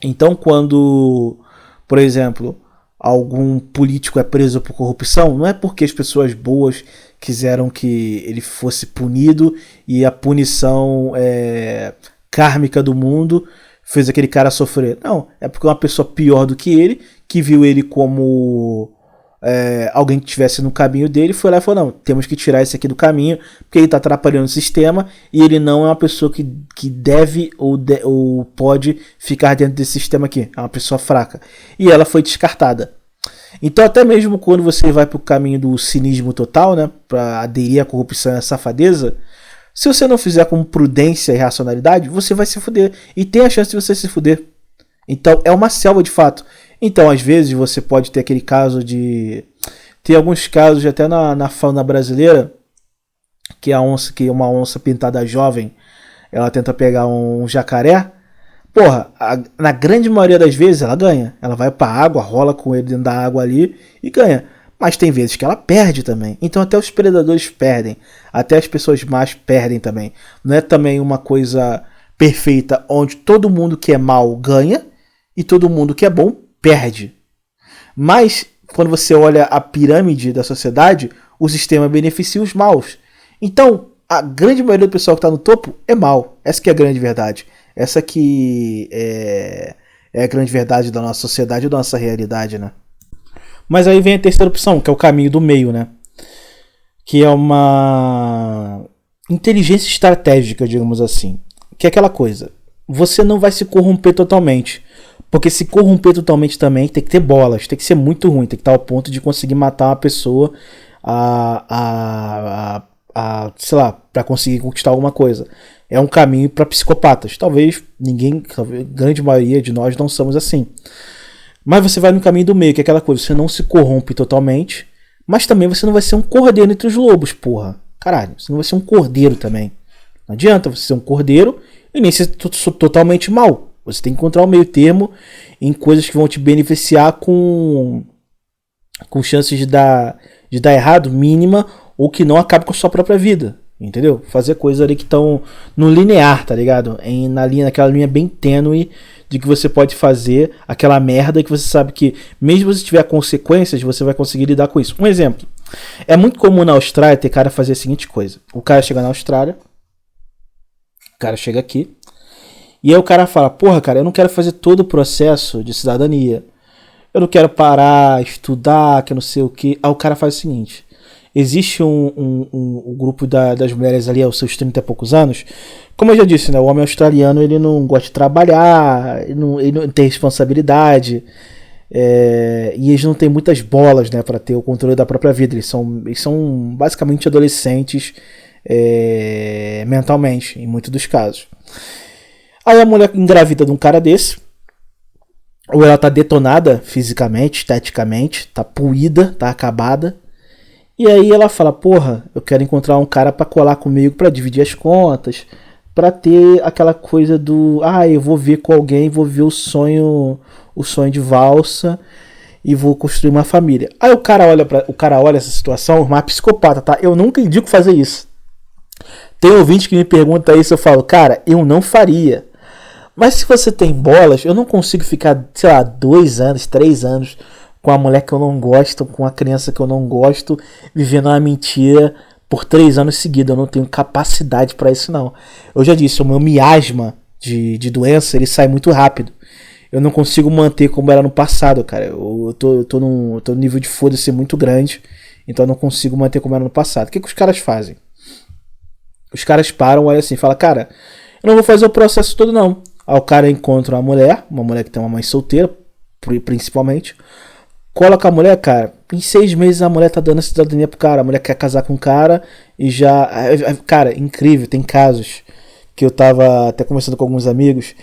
Então, quando, por exemplo, algum político é preso por corrupção, não é porque as pessoas boas quiseram que ele fosse punido e a punição kármica do mundo fez aquele cara sofrer. Não, é porque uma pessoa pior do que ele, que viu ele como alguém que estivesse no caminho dele, foi lá e falou, não, temos que tirar esse aqui do caminho, porque ele está atrapalhando o sistema e ele não é uma pessoa que deve ou pode ficar dentro desse sistema aqui, é uma pessoa fraca. E ela foi descartada. Então até mesmo quando você vai para o caminho do cinismo total, né, para aderir à corrupção e à safadeza, se você não fizer com prudência e racionalidade, você vai se fuder. E tem a chance de você se fuder. Então é uma selva de fato. Então às vezes você pode ter aquele caso de... Tem alguns casos até na fauna brasileira, que uma onça pintada jovem, ela tenta pegar um jacaré. Porra, na grande maioria das vezes ela ganha. Ela vai pra água, rola com ele dentro da água ali e ganha. Mas tem vezes que ela perde também. Então até os predadores perdem. Até as pessoas más perdem também. Não é também uma coisa perfeita onde todo mundo que é mal ganha e todo mundo que é bom perde. Mas quando você olha a pirâmide da sociedade, o sistema beneficia os maus. Então a grande maioria do pessoal que está no topo é mal. Essa que é a grande verdade. Essa que é a grande verdade da nossa sociedade e da nossa realidade, né? Mas aí vem a terceira opção, que é o caminho do meio, né? Que é uma inteligência estratégica, digamos assim. Que é aquela coisa, você não vai se corromper totalmente. Porque se corromper totalmente também tem que ter bolas, tem que ser muito ruim, tem que estar ao ponto de conseguir matar uma pessoa sei lá, para conseguir conquistar alguma coisa. É um caminho para psicopatas. Talvez grande maioria de nós não somos assim. Mas você vai no caminho do meio, que é aquela coisa, você não se corrompe totalmente, mas também você não vai ser um cordeiro entre os lobos, porra. Caralho, você não vai ser um cordeiro também. Não adianta você ser um cordeiro e nem ser totalmente mal. Você tem que encontrar o meio termo em coisas que vão te beneficiar com chances de dar errado mínima ou que não acabe com a sua própria vida. Entendeu? Fazer coisas ali que estão no linear, tá ligado? Naquela linha bem tênue de que você pode fazer aquela merda que você sabe que, mesmo se tiver consequências, você vai conseguir lidar com isso. Um exemplo. É muito comum na Austrália ter cara fazer a seguinte coisa. O cara chega na Austrália, o cara chega aqui, e aí o cara fala, porra, cara, eu não quero fazer todo o processo de cidadania. Eu não quero parar, estudar, que eu não sei o que. Aí o cara faz o seguinte. Existe um grupo das mulheres ali aos seus 30 e poucos anos. Como eu já disse, né, o homem australiano ele não gosta de trabalhar, ele não tem responsabilidade. E eles não têm muitas bolas, né, para ter o controle da própria vida. Eles são basicamente adolescentes mentalmente, em muitos dos casos. Aí a mulher engravida de um cara desse, ou ela tá detonada fisicamente, esteticamente, tá puída, tá acabada. E aí ela fala, porra, eu quero encontrar um cara pra colar comigo, pra dividir as contas, pra ter aquela coisa do, eu vou ver com alguém, vou ver o sonho de valsa e vou construir uma família. Aí o cara olha essa situação, uma psicopata, tá? Eu nunca indico fazer isso. Tem ouvinte que me pergunta isso, eu falo, cara, eu não faria. Mas se você tem bolas, eu não consigo ficar, 2 anos, 3 anos com a mulher que eu não gosto, com a criança que eu não gosto, vivendo uma mentira por 3 anos seguidos. Eu não tenho capacidade para isso, não. Eu já disse, o meu miasma de doença, ele sai muito rápido. Eu não consigo manter como era no passado, cara. Eu tô num nível de foda-se muito grande, então eu não consigo manter como era no passado. O que os caras fazem? Os caras param, olha assim, fala, cara, eu não vou fazer o processo todo, não. Aí o cara encontra uma mulher que tem uma mãe solteira, principalmente, coloca a mulher, cara, em 6 meses a mulher tá dando a cidadania pro cara, a mulher quer casar com o cara e já... Cara, incrível, tem casos que eu tava até conversando com alguns amigos,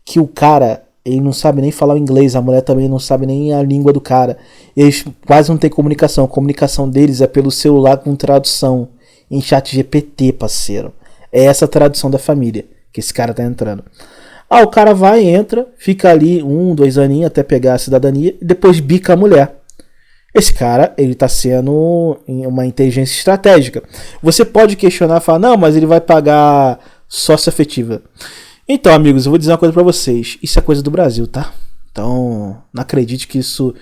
que o cara, ele não sabe nem falar o inglês, a mulher também não sabe nem a língua do cara, eles quase não tem comunicação, a comunicação deles é pelo celular com tradução, em chat GPT, parceiro. É essa a tradução da família que esse cara tá entrando. O cara vai, entra, fica ali 1, 2 aninhos até pegar a cidadania e depois bica a mulher. Esse cara, ele tá sendo uma inteligência estratégica. Você pode questionar e falar, não, mas ele vai pagar sócia afetiva. Então, amigos, eu vou dizer uma coisa pra vocês. Isso é coisa do Brasil, tá? Então, não acredite que isso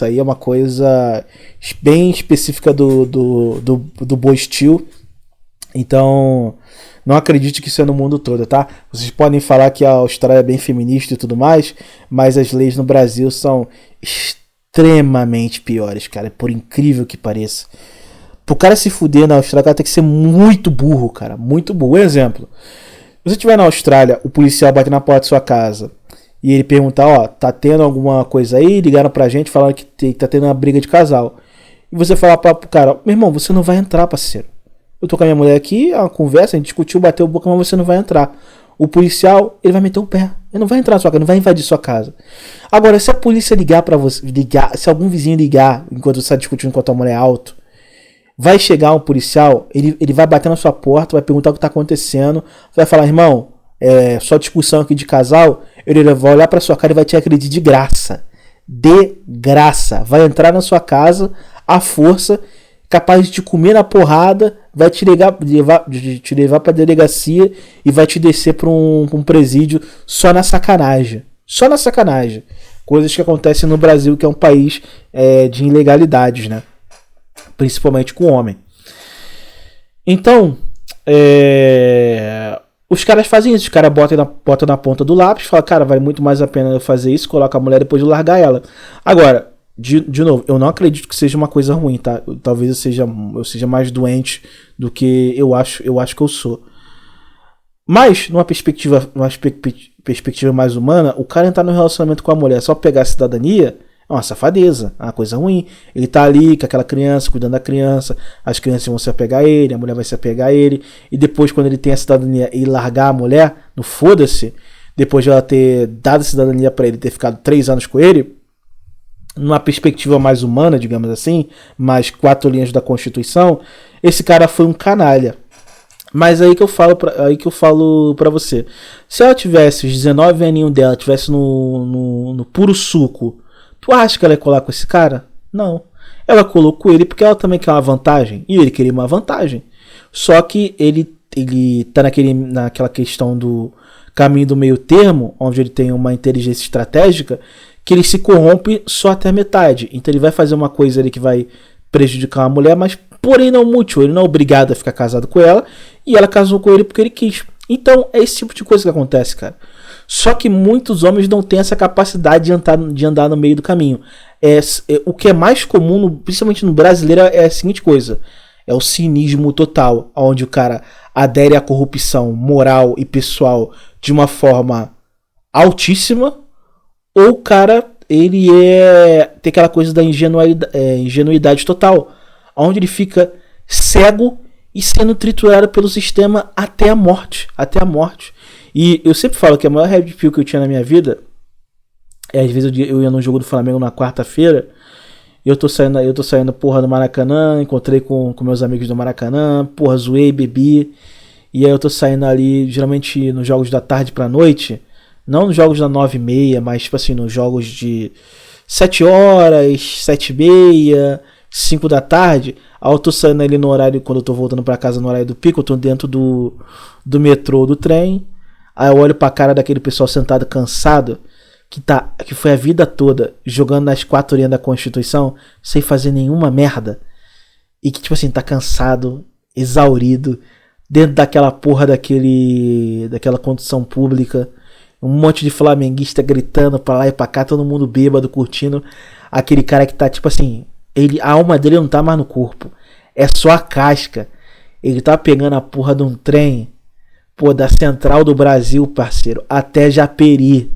aí é uma coisa bem específica do Boestil. Então, não acredite que isso é no mundo todo, tá? Vocês podem falar que a Austrália é bem feminista e tudo mais, mas as leis no Brasil são extremamente piores, cara, por incrível que pareça. Pro cara se fuder na Austrália, o cara tem que ser muito burro, cara, muito burro. Um exemplo, se você estiver na Austrália, o policial bate na porta da sua casa e ele perguntar, tá tendo alguma coisa aí? Ligaram pra gente, falaram que tá tendo uma briga de casal. E você falar pro cara, meu irmão, você não vai entrar, parceiro. Eu tô com a minha mulher aqui, a conversa, a gente discutiu, bateu boca, mas você não vai entrar. O policial, ele vai meter o pé. Ele não vai entrar na sua casa, não vai invadir sua casa. Agora, se a polícia ligar pra você, se algum vizinho ligar enquanto você está discutindo com a tua mulher alto, vai chegar um policial, ele vai bater na sua porta, vai perguntar o que tá acontecendo, vai falar, irmão, só discussão aqui de casal, ele vai olhar pra sua cara e vai te agredir de graça. De graça. Vai entrar na sua casa, à força, capaz de te comer na porrada, vai te levar pra delegacia e vai te descer pra um presídio só na sacanagem. Só na sacanagem. Coisas que acontecem no Brasil, que é um país de ilegalidades, né? Principalmente com o homem. Então, os caras fazem isso. Os caras botam na ponta do lápis, falam, cara, vale muito mais a pena eu fazer isso, coloca a mulher depois de largar ela. Agora, de novo, eu não acredito que seja uma coisa ruim, tá? Talvez eu seja mais doente do que eu acho que eu sou. Mas, numa perspectiva mais humana, o cara entrar no relacionamento com a mulher só pegar a cidadania é uma safadeza, é uma coisa ruim. Ele tá ali com aquela criança, cuidando da criança, as crianças vão se apegar a ele, a mulher vai se apegar a ele, e depois, quando ele tem a cidadania e largar a mulher, no foda-se, depois de ela ter dado a cidadania pra ele, ter ficado 3 anos com ele, numa perspectiva mais humana, digamos assim, mais 4 linhas da Constituição, esse cara foi um canalha. Mas aí que eu falo pra você, se ela tivesse os 19 aninhos dela, tivesse no puro suco, tu acha que ela ia colar com esse cara? Não. Ela colocou ele porque ela também quer uma vantagem, e ele queria uma vantagem. Só que ele tá naquela questão do... caminho do meio termo, onde ele tem uma inteligência estratégica, que ele se corrompe só até a metade. Então ele vai fazer uma coisa ali que vai prejudicar uma mulher, mas porém não mútil. Ele não é obrigado a ficar casado com ela, e ela casou com ele porque ele quis. Então é esse tipo de coisa que acontece, cara. Só que muitos homens não têm essa capacidade de andar no meio do caminho. O que é mais comum, principalmente no brasileiro, é a seguinte coisa. É o cinismo total, onde o cara adere à corrupção moral e pessoal de uma forma altíssima, ou o cara, ele tem aquela coisa da ingenuidade total, onde ele fica cego e sendo triturado pelo sistema até a morte. Até a morte. E eu sempre falo que a maior red pill que eu tinha na minha vida é, às vezes eu ia no jogo do Flamengo na quarta-feira, e eu tô saindo, porra, do Maracanã, encontrei com meus amigos do Maracanã, porra, zoei, bebi, e aí eu tô saindo ali, geralmente nos jogos da tarde pra noite, não nos jogos da 9h30, mas tipo assim, nos jogos de 7 horas, 7h30, 5 da tarde, aí eu tô saindo ali no horário, quando eu tô voltando pra casa no horário do pico, eu tô dentro do metrô, do trem, aí eu olho pra cara daquele pessoal sentado cansado, que foi a vida toda jogando nas 4 linhas da Constituição sem fazer nenhuma merda, e que tipo assim, tá cansado, exaurido, dentro daquela porra daquela condução pública, um monte de flamenguista gritando pra lá e pra cá, todo mundo bêbado, curtindo, aquele cara que tá tipo assim, a alma dele não tá mais no corpo, é só a casca. Ele tá pegando a porra de um trem, pô, da Central do Brasil, parceiro, até Japeri.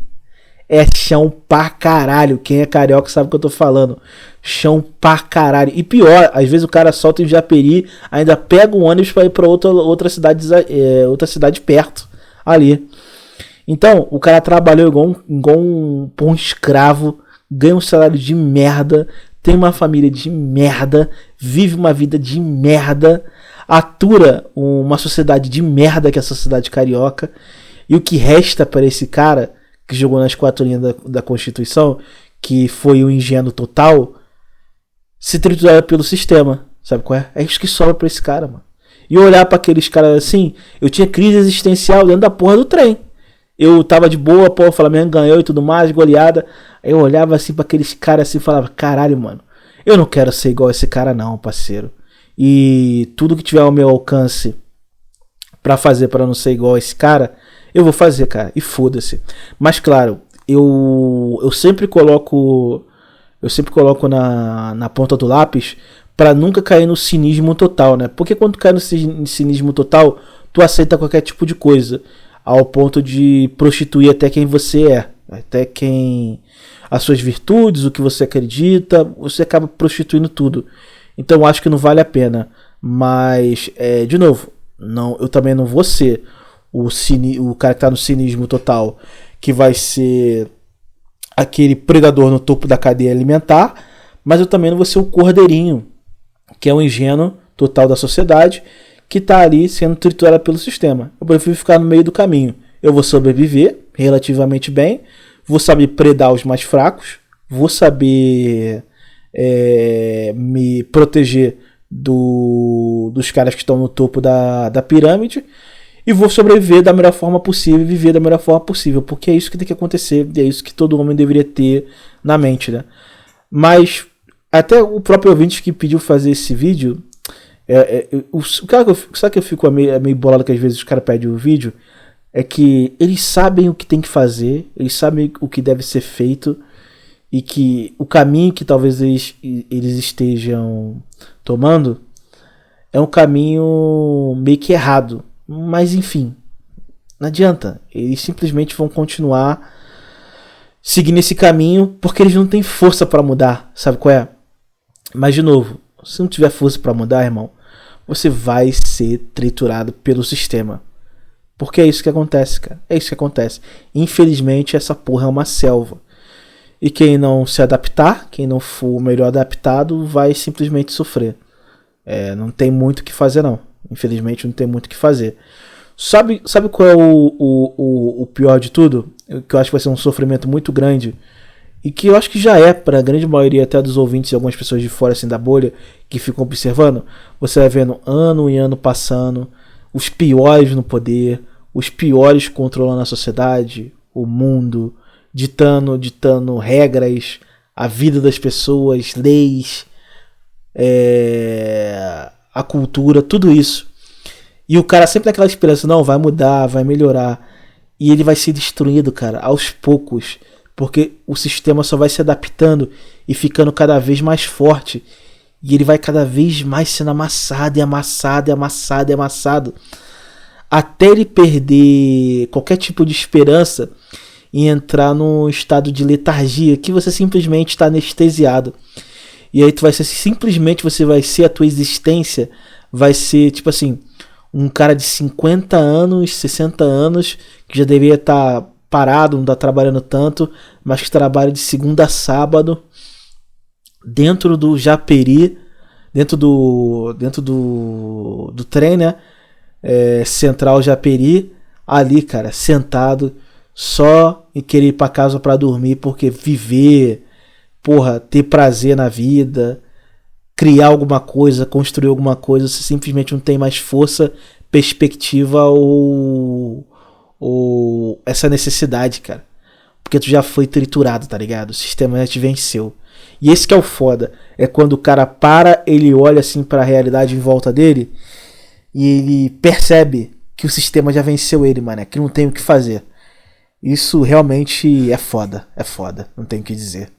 É chão pra caralho. Quem é carioca sabe o que eu tô falando. Chão pra caralho. E pior, às vezes o cara solta em Japeri, ainda pega um ônibus pra ir pra outra cidade perto. Ali. Então, o cara trabalhou igual um escravo, ganha um salário de merda, tem uma família de merda, vive uma vida de merda, atura uma sociedade de merda que é a sociedade carioca. E o que resta para esse cara que jogou nas 4 linhas da Constituição, que foi o ingênuo total, se triturar pelo sistema. Sabe qual é? É isso que sobra pra esse cara, mano. E olhar pra aqueles caras assim, eu tinha crise existencial dentro da porra do trem. Eu tava de boa, pô, o Flamengo ganhou e tudo mais, goleada. Aí eu olhava assim pra aqueles caras assim e falava, caralho, mano, eu não quero ser igual esse cara não, parceiro. E tudo que tiver ao meu alcance pra fazer pra não ser igual a esse cara, eu vou fazer, cara, e foda-se. Mas claro, eu sempre coloco na ponta do lápis pra nunca cair no cinismo total, né? Porque quando tu cai no cinismo total, tu aceita qualquer tipo de coisa, ao ponto de prostituir até quem você é, até as suas virtudes, o que você acredita, você acaba prostituindo tudo. Então acho que não vale a pena. Mas, de novo, eu também não vou ser o cara que tá no cinismo total, que vai ser aquele predador no topo da cadeia alimentar, mas eu também não vou ser o cordeirinho, que é o ingênuo total da sociedade, que tá ali sendo triturado pelo sistema. Eu prefiro ficar no meio do caminho. Eu vou sobreviver relativamente bem, vou saber predar os mais fracos, vou saber me proteger dos caras que estão no topo da pirâmide, e vou sobreviver da melhor forma possível, viver da melhor forma possível, porque é isso que tem que acontecer, é isso que todo homem deveria ter na mente, né? Mas até o próprio ouvinte que pediu fazer esse vídeo, sabe que eu fico meio bolado que às vezes os caras pedem o vídeo, é que eles sabem o que tem que fazer, eles sabem o que deve ser feito, e que o caminho que talvez eles estejam tomando é um caminho meio que errado. Mas enfim, não adianta. Eles simplesmente vão continuar seguindo esse caminho porque eles não têm força para mudar. Sabe qual é? Mas de novo, se não tiver força para mudar, irmão, você vai ser triturado pelo sistema. Porque é isso que acontece, cara. É isso que acontece. Infelizmente, essa porra é uma selva. E quem não se adaptar, quem não for o melhor adaptado, vai simplesmente sofrer. Não tem muito o que fazer, não. Infelizmente não tem muito o que fazer. Sabe qual é o pior de tudo? Que eu acho que vai ser um sofrimento muito grande. E que eu acho que já é para a grande maioria até dos ouvintes e algumas pessoas de fora assim da bolha que ficam observando. Você vai vendo ano e ano passando, os piores no poder, os piores controlando a sociedade, o mundo, ditando regras, a vida das pessoas, leis, a cultura, tudo isso. E o cara sempre tem aquela esperança, não, vai mudar, vai melhorar. E ele vai ser destruído, cara, aos poucos. Porque o sistema só vai se adaptando e ficando cada vez mais forte. E ele vai cada vez mais sendo amassado e amassado e amassado e amassado. Até ele perder qualquer tipo de esperança e entrar num estado de letargia que você simplesmente está anestesiado. E aí tu vai ser simplesmente, você vai ser, a tua existência vai ser tipo assim, um cara de 50 anos, 60 anos, que já deveria estar parado, não está trabalhando tanto, mas que trabalha de segunda a sábado dentro do Japeri, dentro do trem, né? Central Japeri, ali, cara, sentado, só em querer ir pra casa pra dormir, porque viver, porra, ter prazer na vida, criar alguma coisa, construir alguma coisa, você simplesmente não tem mais força, perspectiva ou essa necessidade, cara. Porque tu já foi triturado, tá ligado? O sistema já te venceu. E esse que é o foda. É quando o cara para, ele olha assim pra realidade em volta dele e ele percebe que o sistema já venceu ele, mano. Que não tem o que fazer. Isso realmente é foda. É foda. Não tem o que dizer.